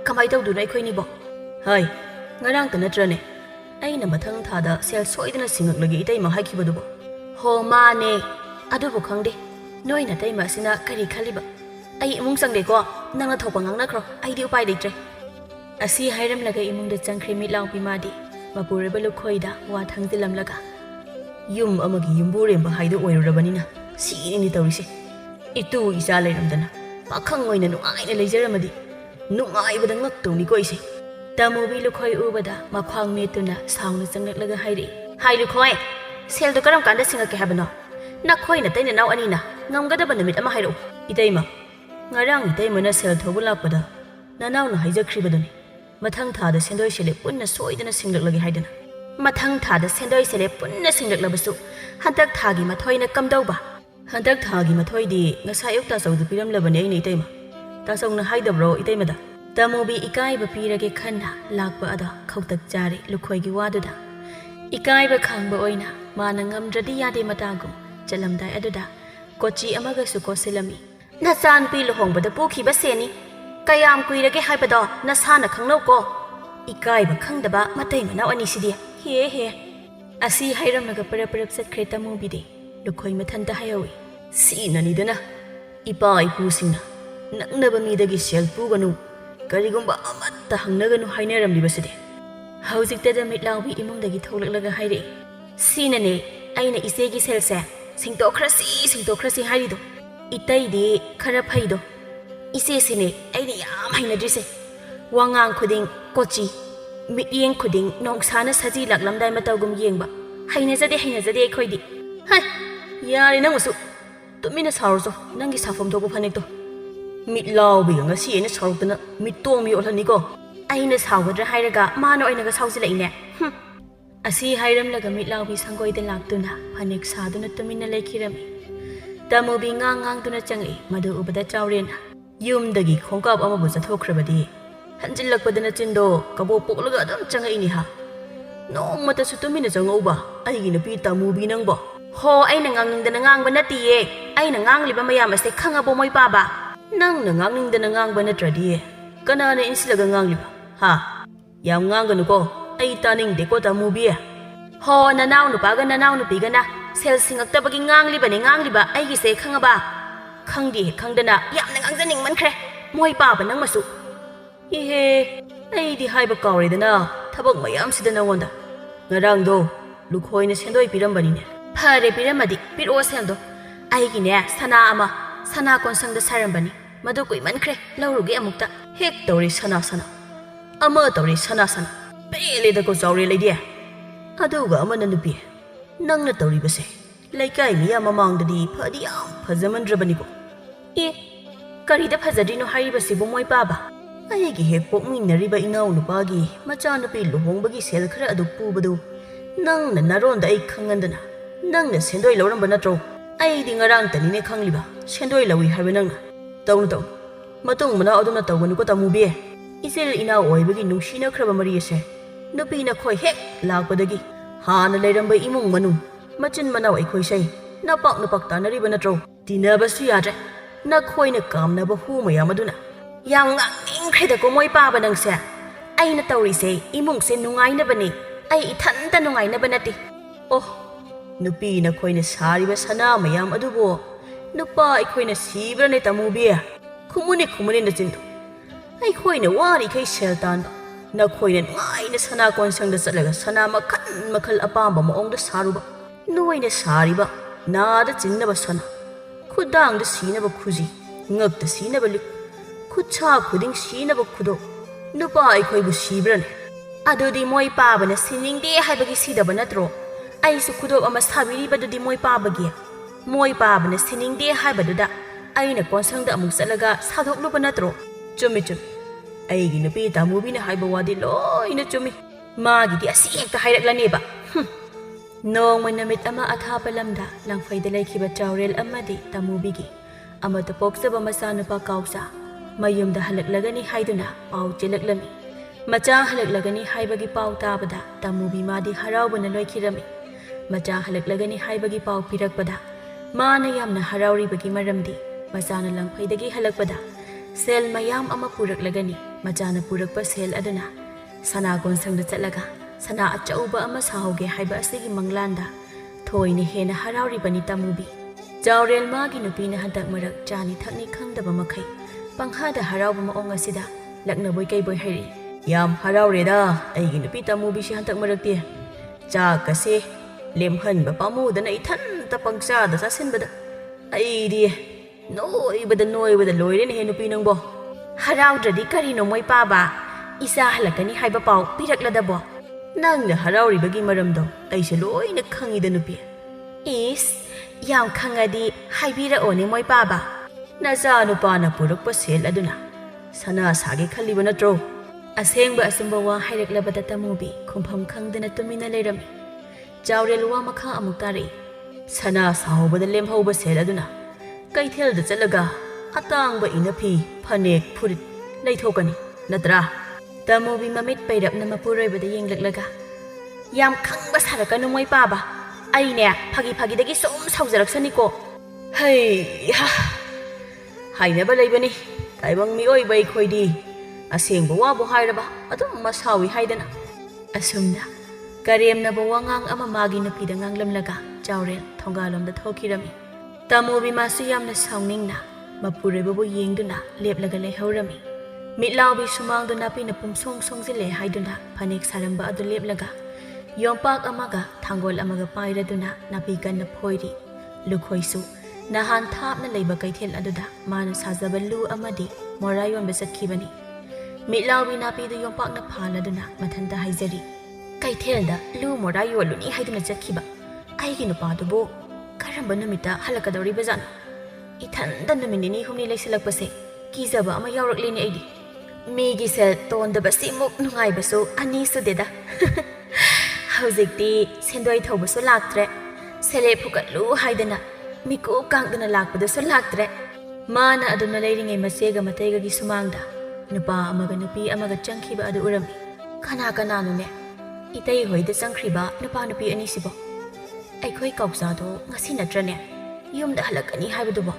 Speaker 1: ꯀꯃꯥꯏ ꯇꯧꯗꯣꯏꯅꯣ ꯑꯩꯈꯣꯏꯅꯤꯕꯣ ꯍꯣꯏ ꯉꯔꯥꯡꯇ ꯅꯠꯇ꯭ꯔꯅꯦ ꯑꯩꯅ ꯃꯊꯪ ꯊꯥꯗ ꯁꯦꯜ ꯁꯣꯏꯗꯅ ꯁꯤꯡꯉꯛꯂꯒꯦ ꯏꯇꯩꯃ ꯍꯥꯏꯈꯤꯕꯗꯨꯕꯣ ꯍꯣ ꯃꯥꯅꯦ ꯑꯗꯨꯕꯨ ꯈꯪꯗꯦ ꯅꯣꯏ ꯅꯇꯩꯃ ꯑꯁꯤꯅ ꯀꯔꯤ ꯈꯜꯂꯤꯕ ꯑꯩ ꯏꯃꯨꯡ ꯆꯪꯗꯦꯀꯣ ꯅꯪꯅ ꯊꯣꯛꯄ ꯉꯥꯡꯅꯈ꯭ꯔꯣ ꯑꯩꯗꯤ ꯎꯄꯥꯏ ꯂꯩꯇ꯭ꯔꯦ ꯑꯁꯤ ꯍꯥꯏꯔꯝꯂꯒ ꯏꯃꯨꯡꯗ ꯆꯪꯈ꯭ꯔꯦ ꯃꯤꯠꯂꯥꯎꯕꯤ ꯃꯥꯗꯤ ꯃꯄꯨꯔꯣꯏꯕ ꯂꯨꯈꯣꯏꯗ ꯋꯥ ꯊꯪꯖꯤꯜꯂꯝꯂꯒ ꯌꯨꯝ ꯑꯃꯒꯤ ꯌꯨꯝꯕꯨꯔꯦꯝꯕ ꯍꯥꯏꯗꯨ ꯑꯣꯏꯔꯨꯔꯕꯅꯤꯅ ꯁꯤꯅꯤ ꯇꯧꯔꯤꯁꯦ ꯏꯇꯨ ꯏꯆꯥ ꯂꯩꯔꯝꯗꯅ ꯄꯥꯈꯪ ꯑꯣꯏꯅ ꯅꯨꯡꯉꯥꯏꯅ ꯂꯩꯖꯔꯝꯃꯗꯤ ꯅꯨꯡꯉꯥꯏꯕꯗ ꯉꯛꯇꯧꯅꯤꯀꯣ ꯑꯩꯁꯦ ꯇꯃꯨꯕꯤ ꯂꯨꯈꯣꯏ ꯎꯕꯗ ꯃꯈ꯭ꯋꯥꯡ ꯃꯦꯠꯇꯨꯅ ꯁꯥꯎꯅ ꯆꯪꯂꯛꯂꯒ ꯍꯥꯏꯔꯛꯏ ꯍꯥꯏ ꯂꯨꯈꯣꯏ ꯁꯦꯜꯗꯨ ꯀꯔꯝ ꯀꯥꯟꯗ ꯁꯤꯡꯉꯛꯀꯦ ꯍꯥꯏꯕꯅꯣ ꯅꯈꯣꯏ ꯅꯇꯩ ꯅꯅꯥꯎ ꯑꯅꯤꯅ ꯉꯝꯒꯗꯕ ꯅꯨꯃꯤꯠ ꯑꯃ ꯍꯥꯏꯔꯛꯎ ꯏꯇꯩꯃ ꯉꯔꯥꯡ ꯏꯇꯩꯃꯅ ꯁꯦꯜ ꯊꯧꯕ ꯂꯥꯛꯄꯗ ꯅꯅꯥꯎꯅ ꯍꯥꯏꯖꯈ꯭ꯔꯤꯕꯗꯨꯅꯤ ꯃꯊꯪ ꯊꯥꯗ ꯁꯦꯟꯗꯣꯏ ꯁꯦꯂꯦꯞ ꯄꯨꯟꯅ ꯁꯣꯏꯗꯅ ꯁꯤꯡꯂꯛꯂꯒꯦ ꯍꯥꯏꯗꯅ ꯃꯊꯪ ꯊꯥꯗ ꯁꯦꯟꯗꯣꯏ ꯁꯦꯂꯦꯞ ꯄꯨꯟꯅ ꯁꯤꯡꯂꯛꯂꯕꯁꯨ ꯍꯟꯗꯛ ꯊꯥꯒꯤ ꯃꯊꯣꯏꯅ ꯀꯝꯗꯧꯕ ꯍꯟꯗꯛ ꯊꯥꯒꯤ ꯃꯊꯣꯏꯗꯤ ꯉꯁꯥꯏ ꯑꯌꯨꯛ ꯇꯥꯆꯧꯗ ꯄꯤꯔꯝꯂꯕꯅꯤ ꯑꯩꯅ ꯏꯇꯩꯃ ꯇꯥꯆꯧꯅ ꯍꯥꯏꯗꯕ꯭ꯔꯣ ꯏꯇꯩꯃꯗ ꯇꯃꯨꯕꯤ ꯏꯀꯥꯏꯕ ꯄꯤꯔꯒꯦ ꯈꯟꯅ ꯂꯥꯛꯄ ꯑꯗꯣ ꯈꯧꯇꯛ ꯆꯥꯔꯦ ꯂꯨꯈꯣꯏꯒꯤ ꯋꯥꯗꯨꯗ ꯏꯀꯥꯏꯕ ꯈꯥꯡꯕ ꯑꯣꯏꯅ ꯃꯥꯅ ꯉꯝꯗ꯭ꯔꯗꯤ ꯌꯥꯗꯦ ꯃꯇꯥꯒꯨꯝ ꯆꯠꯂꯝꯗꯥꯏ ꯑꯗꯨꯗ ꯀꯣꯆꯤ ꯑꯃꯒꯁꯨ ꯀꯣꯠꯁꯤꯜꯂꯝꯃꯤ ꯅꯆꯥꯅꯨꯄꯤ ꯂꯨꯍꯣꯡꯕꯗ ꯄꯨꯈꯤꯕ ꯁꯦꯟꯅꯤ ꯀꯌꯥꯝ ꯀꯨꯏꯔꯒꯦ ꯍꯥꯏꯕꯗꯣ ꯅꯁꯥꯅ ꯈꯪꯅꯧꯀꯣ ꯏꯀꯥꯏꯕ ꯈꯪꯗꯕ ꯃꯇꯩ ꯃꯅꯥꯎ ꯑꯅꯤꯁꯤꯗꯤ ꯍꯦ ꯑꯁꯤ ꯍꯥꯏꯔꯝꯂꯒ ꯄꯔꯞ ꯆꯠꯈ꯭ꯔꯦ ꯇꯃꯨꯕꯤꯗꯤ ꯂꯨꯈꯣꯏ ꯃꯊꯟꯇ ꯍꯥꯏꯍꯧꯏ ꯁꯤꯅꯅꯤꯗꯅ ꯏꯄꯥ ꯏꯄꯨꯁꯤꯡꯅ ꯅꯛꯅꯕ ꯃꯤꯗꯒꯤ ꯁꯦꯜ ꯄꯨꯒꯅꯨ ꯀꯔꯤꯒꯨꯝꯕ ꯑꯃꯠꯇ ꯍꯪꯅꯒꯅꯨ ꯍꯥꯏꯅꯔꯝꯂꯤꯕꯁꯤꯗꯤ ꯍꯧꯖꯤꯛꯇꯗ ꯃꯤꯠꯂꯥꯎꯕꯤ ꯏꯃꯨꯡꯗꯒꯤ ꯊꯣꯛꯂꯛꯂꯒ ꯍꯥꯏꯔꯛꯏ ꯁꯤꯅꯅꯦ ꯑꯩꯅ ꯏꯆꯦꯒꯤ ꯁꯦꯜꯁꯦ ꯁꯤꯡꯇꯣꯛꯈ꯭ꯔꯁꯤ ꯍꯥꯏꯔꯤꯗꯣ ꯏꯇꯩꯗꯤ ꯈꯔ ꯐꯩꯗꯣ ꯏꯆꯦꯁꯤꯅꯦ ꯑꯩꯅ ꯌꯥꯝ ꯍꯩꯅꯗ꯭ꯔꯤꯁꯦ ꯋꯥꯉꯥꯡ ꯈꯨꯗꯤꯡ ꯀꯣꯆꯤ ꯃꯤꯠꯌꯦꯡ ꯈꯨꯗꯤꯡ ꯅꯣꯡꯁꯥꯅ ꯁꯖꯤ ꯂꯥꯛꯂꯝꯗꯥꯏ ꯃꯇꯧꯒꯨꯝ ꯌꯦꯡꯕ ꯍꯩꯅꯖꯗꯦ ꯑꯩꯈꯣꯏꯗꯤ ꯍꯥꯏ ꯌꯥꯔꯦ ꯅꯪꯃꯁꯨ ꯇꯨꯃꯤꯟꯅ ꯁꯥꯎꯔꯁꯨ ꯅꯪꯒꯤ ꯁꯥꯐꯝ ꯊꯣꯛꯄ ꯐꯅꯦꯛꯇꯣ ꯃꯤꯠ ꯂꯥꯎꯕꯤꯒ ꯉꯁꯤ ꯑꯩꯅ ꯁꯥꯎꯔꯛꯇꯅ ꯃꯤꯠ ꯇꯣꯡꯕꯤ ꯑꯣꯜꯍꯟꯅꯤꯀꯣ ꯑꯩꯅ ꯁꯥꯎꯒꯗ꯭ꯔꯥ ꯍꯥꯏꯔꯒ ꯃꯥꯅ ꯑꯣꯏꯅꯒ ꯁꯥꯎꯖꯤꯜꯂꯛꯏꯅꯦ ꯑꯁꯤ ꯍꯥꯏꯔꯝꯂꯒ ꯃꯤꯠꯂꯥꯎꯕꯤ ꯁꯪꯒꯣꯏꯗ ꯂꯥꯛꯇꯨꯅ ꯐꯅꯦꯛ ꯁꯥꯗꯨꯅ ꯇꯨꯃꯤꯟꯅ ꯂꯩꯈꯤꯔꯝꯃꯤ ꯇꯃꯨꯕꯤ ꯉꯥꯡꯗꯨꯅ ꯆꯪꯉꯛꯏ ꯃꯗꯨ ꯎꯕꯗ ꯆꯥꯎꯔꯦꯟꯅ ꯌꯨꯝꯗꯒꯤ ꯈꯣꯡꯀꯥꯞ ꯑꯃꯕꯨ ꯆꯠꯊꯣꯛꯈ꯭ꯔꯕꯗꯤ Hanjilakpadana chindo kabo poklaga adum changaini ha. Nongmata su tumina changauba aigi nupi tamubi nangbo. Ho aina ngangningdana ngangba natiye. Aina ngangliba mayam ase khangabo moi paba. Nangna ngangningdana ngangba natradi kanana insilaga ngangliba. Ha. Yam nganganu ko ai taningde ko tamubi. Ho nanaw nupaga nanaw nupiga na sel singaktabagi ngangliba aigi se khangaba. Khangdi khangdana yamna ngangjaning mankhre. Moi paba nang masu. Ihe ai di haiba kawridana thabak mayam sida nangwanda. Ngarangdo lukhoina sendoi pirambanine. Phare piramadi piro sendo. Aigine sana konsangda sarambani. Madu kuimankhre lauruge amukta. Hek tawri sana. Ama tawri sana. Peleda ko chawre leidi. Aduga amana nupi. Nangna tawri base. Laikai miya mamangdadi phadi yam phajamandrabani ko. Karida phajadino haribasi bomoi paba. Aigi hek pokminariba inaw nupagi machanupi luhongbagi sel khara adu pubadu. Nangna naronda ai khangandana. Nangna sendoi lauramba natro. Ai di ngarang tanine khangliba. Sendoi lawi harbe nangna. Taw. Matung mana aduna tawganu ko tamubi. Isil inaw oibagi nungsina khraba mari ase. Nupi na khoi hek lakpadagi. Hana leiramba imung manu. Machin manaw ai khoi sai. Napak tanariba natro. Tinabasu yadre. Na khoi na kamnaba hu mayam aduna. Yang ngangkhre ko moi paba nangse. Ai na tawri se imung se nungai na bani. Ai ithanta nungai na banati. Oh, nupi na khoi na sariba sana mayam adubo. Nupa ai khoi na sibra ne tamubi. Khumuni na chindu. Ai khoi na wari kai seltan. Na khoi na ngai na sana konsang da chatlaga sana makhal apamba maong da saruba. Nuai na sariba na da chinnaba sana. Khudang da sinaba khuji. Ngak da sinaba lik. Khucha khuding sinaba khudo. Nupa ai khoi bu sibrane. Adudi moi pabana siningde haibagi sidaba natro. Ai su khudo ama sabiriba dudi moi pabagi. Moi pabana siningde haibaduda. Aina konsangda amuk chalaga sadhokluba natro. Chumi. Aigi nupi tamubi na haiba wadi loina chumi. Magi di asi hekta hairaklaneba. Nong manamit ama athapa lamda langfaida laikhiba chawrel amadi tamubigi. Amata poksaba masanupa kausa. Mayumda halaklagani haiduna pau chilaklami. Macha halaklagani haibagi pau tabada tamubi madi haraubana loikhirami. Macha halaklagani haibagi pau pirakpada. Mana yamna harauribagi maramdi. Masana langfaidagi halakpada. Sel mayam ama puraklagani. Machana purakpa sel aduna. Sana konsangda chatlaga. Sana achauba ama sahoge haiba asigi manglanda. Thoini hena harauribani tamubi. Chawrel magi nupina hantak marak chani thakni khangdaba makai. Panghada harauba maong asida. Laknaboi kaiboi hairi. Yam haraureda aigi nupi tamubi si hantak marakti. Cha kase lemhanba pamudana ithanta pangsada sasinbada. Aidi noibada loirene he nupi nangbo. Haraudradi karino moi paba. Isa halakani haiba pau pirakladabo. Nangna harauribagi maramdo aise loina khangida nupi. Is yam khangadi haibira one moi paba. Naza nupana purakpa sel aduna. Sana sage khaliba natro. Asengba asumba wa haireklabada tamubi khumpham khangdana tumina leirami. Chawrel wa makha amuk tari. Sana sahobada lemhauba sel aduna. Kaithelda chalaga atangba inapi phanek phurit leithokani natra. Tamubi mamit pairapna mapuroibada yenglaklaga. Yam khangba sarakanu moi paba. Aine phagi dagi som saujaraksani ko. Hey ha. Hainaba leibani. Taibang mioi bai khoidi. Asengba wabu hairaba adum masawi haidana. Asumna karemna ba wangang ama magi napida nganglamlaga chawrel thongalomda thokirami. Tamubi masu yamna sawningna mapurebabu yengduna leplaga lehaurami. Mitlawi sumangdo napi na pumsong songzile haiduna phanek saramba adu leplaga. Yompak amaga thangol amaga pairaduna napi ganna phoiri. Lukhoisu nahan thapna leiba kaithel aduda mana sajabalu amadi morayon besatkibani. Mitlawi napi du yompak na phaladuna mathanta haijari. Kaithelda lu morayo luni haiduna chatkiba. Aigi nupadubo karamba namita halakadori bazana. Ithanda naminini humni laisilakpase kizaba ama yawraklini aidi. Migi sel tondabasi muk nungaibasu ani sudeda. Hauzikti sendoi thaubasu laktre. Sele phukatlu haidana miku kangdana lakpadasu laktre. Mana aduna leiringai masega mataiga gi sumangda. नुपा अमगा नुपी अमगा चंखिबा अदु उरमी खना कनानुने इतई होइदा चंख्रिबा नुपा नुपी अनिसिबो अखोई कौसादो ngasi नत्रने युमदा हलकनी हाइबदुबो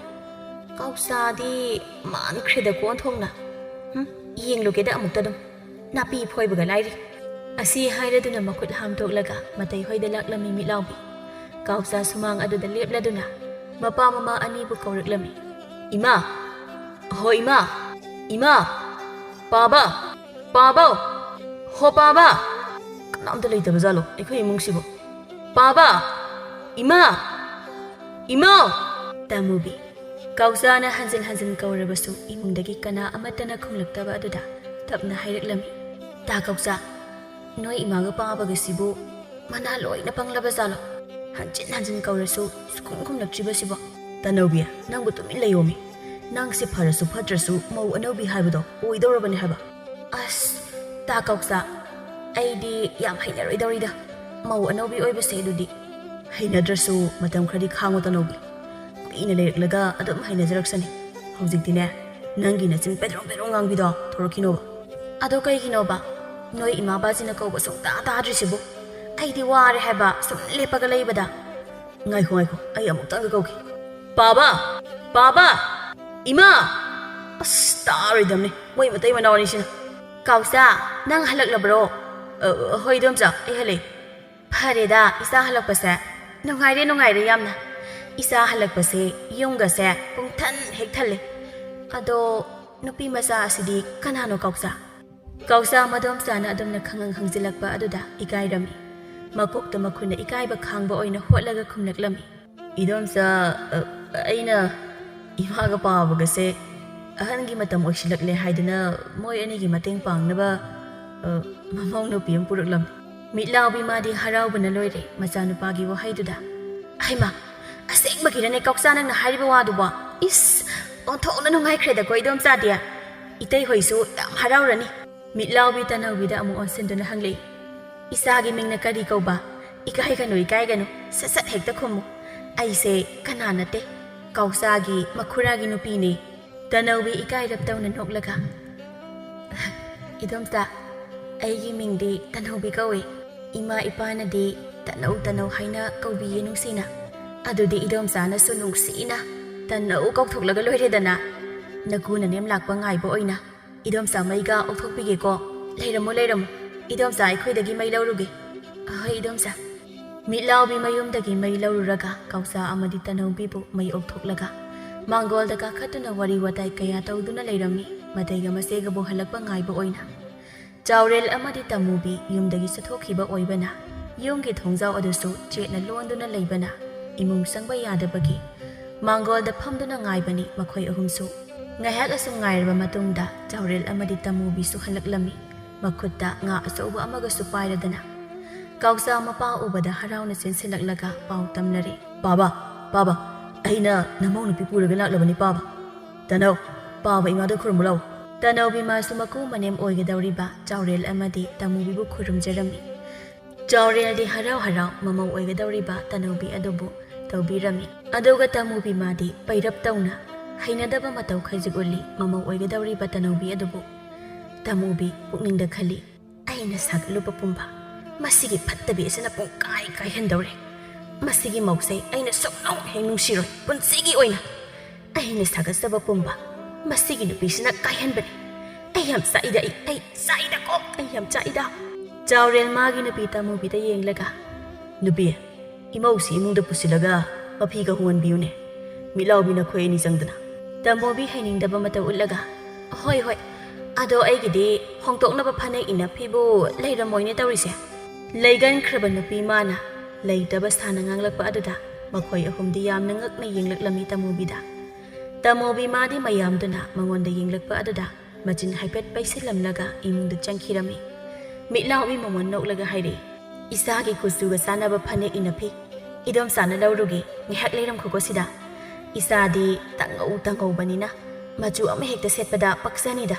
Speaker 1: कौसादी मानख्रेदा कोनथोंना येंगलुगेदा अमुक्तदुम नापी फोइबगा लाइरि असी हाइरदुना मखुत हामथोक्लगा मतै होइदा लाक्लमी मिलाउबी Kausa Sumang अदुदा लेप्लदुना Mopa mama अनीबु कौरक्लमी इमा हो इमा इमा पाबा पाबा हो पाबा कनामता लेतबा जालो अखोई इमुंगसिबो पाबा इमा इमा तामुबी कौसाना हंजिल हंजिल कौरबसु इमुंगदगी कना अमतना खुंगलक्तबा अदुदा तपना हाइरक्लमी ता कौसा नोई इमागा पाबगसिबु मना लोइना पंगलबा जालो हंजिन हंजिन कौरसु सुखुम खुंगलक्त्रिबसिबो तनौबिया नंगु तुमिन लयोमी नंगसे फरसु फत्रसु मौ अनौबी हाइबदो ओइदौरबने हाइबा अस ता कौसा अइदी याम हैनरोइदौरिदा मौ अनौबी ओइबसे दुदी हैनद्रसु मतम खरदी खांगो तनौबी कुइना लेरक्लगा अदुम हैनजरक्सनी हौजिक्तिने नंगी नचिन पेद्रों पेद्रों गांगबिदो थोरकिनोबा अदो कैगिनोबा नोई इमा बाजिना कौबा सुंता ताद्रिसिबु अइदी वारे हाइबा सुम लेपगा लैबदा ngaiko ngaiko ai amuktang gauki पाबा पाबा इमा अस्तारिदमने मोय मतै मनावनी सिना कौसा नंग हलक्लब्रो होइदोमचा ए हले फरेदा इसा हलकपसे नुंगाइरे नुंगाइरे यामना इसा हलकपसे युंगसे पुंथन हेक्थले अदो नुपी मसा असिदी कनानो कौसा कौसा मदोमचाना अदुमना खंगंग हंजिलकपा अदुदा इकाइरमी मकोक्ता मखुना इकाइबा खांगबा ओइना होटलगा खुमलक्लमी इदोमचा अइना इमागा पाबगसे अहनगी मतम ओइसिलक्ले हाइदना मोय अनिगी मतेंग पांगनबा ममौं नुपी अम पुरक्लम मिलाउबी मादी हराउबना लोइरे मचानुपागी वहाइदुदा हाइमा असेंबगिरने कौसा नंगना हारिबा वादुबा इस ओंथोना नुंगाइख्रेदा को इदोमचा दिया इतै होइसु याम हराउरनी मिलाउबी तनौबीदा अमु ओनसेंदुना हंगले इसागी मिंगना करी कौबा इकाइगनु ससत हेक्ता खुमु ऐसे कना नते कौसागी मखुरागी नुपीने तनौबी इकाइरप्तौना नोक्लगा इदोमता अइगी मिंगदी तनौबी कौवे इमा इपानदी तनौ तनौ हाइना कौबिये नुंसिना अदुदी इदोमसाना सु नुंसिना तनौ कौथोक्लगा लोइरेदना नकुना नेम लाक्पा ngaइबा ओइना इदोमसा मैगा ओथोकपिगेको लेरमो इदोमसा अखोइदगी मै लौरुगे अहै इदोमसा मिलाउबी मयुमदगी मै लौरुरगा कौसा अमदी तनौबीबु मै ओथोक्लगा मांगोलदा काखतुना वरी वताई कया तौदुना लेरमी मतैगा मसेगबु हलक्पा ngaइबा ओइना चाउरेल अमदी तमुबी युमदगी सथोखिबा ओइबना युमगी थोंजाव अदुसु चेटना लोंदुना लेबना इमुंग संगबा यादबगी मांगोलदा फमदुना ngaइबनी मखोय अहुमसु ngaihak asum ngairba matungda चाउरेल अमदी तमुबी सु हलक्लमी मखुत्ता nga असौबा अमगा सु पाइरदना कौसा मपा उबदा हराउना सेंसिलक्लगा पाउ तमनरे पाबा पाबा अइना नमौ नुपी पुरगा लाक्लबनी पाबा तनौ पाबा इमादो खुरमुलाउ तनौ बिमासु मकु मनेम ओइगदौरिबा चाउरेल अमदी तमुबीबु खुरुमजरमी चाउरेल दि हराउ हराउ ममौ ओइगदौरिबा तनौबी अदुबु तौबीरमी अदुगा तमुबी मादी पैरप तौना हैनदबा मतौ खैजिगुली ममौ ओइगदौरिबा तनौबी अदुबु तमुबी पुकनिंगदा खली अइना सागलुबा पुंबा मसिगी फत्तबी असना पुंकाय कायहनदौरे मसिगी मौसे अइना सोक्नौ हें नुंसिरोय पुंसिगी ओइना अइना सागसबा पुंबा मसिगी नुपीसना कायहनबने अयम साइदा अइ साइदा को अयम चाइदा चाउरेल मागी नुपी तमुबीदा येंगलगा नुपी इमौसी इमुंगदा पुसिलगा मफीगा हुनबियुने मिलाउबीना खोयनी चंगदना तमुबी हैनिंगदबा मता उल्लगा होय होय अदो अइगिदि होंतोकनबा फने इना फिबु लेरमोइने तौरिसे लेगन ख्रबा नुपी माना लेइतबा साना nganglakpa aduda makhoi ahumdi yamna ngakna yenglaklammi tamubida tamubi madi mayamduna mangonda yenglakpa aduda machin haipet paisilamlaga imungda changkhirami mitlawi momon noklaga haire isagi kusuga sanaba phane inapi idom sana lauruge ngihak leiram khoko sida isadi tangau banina machu ama hekta setpada paksanida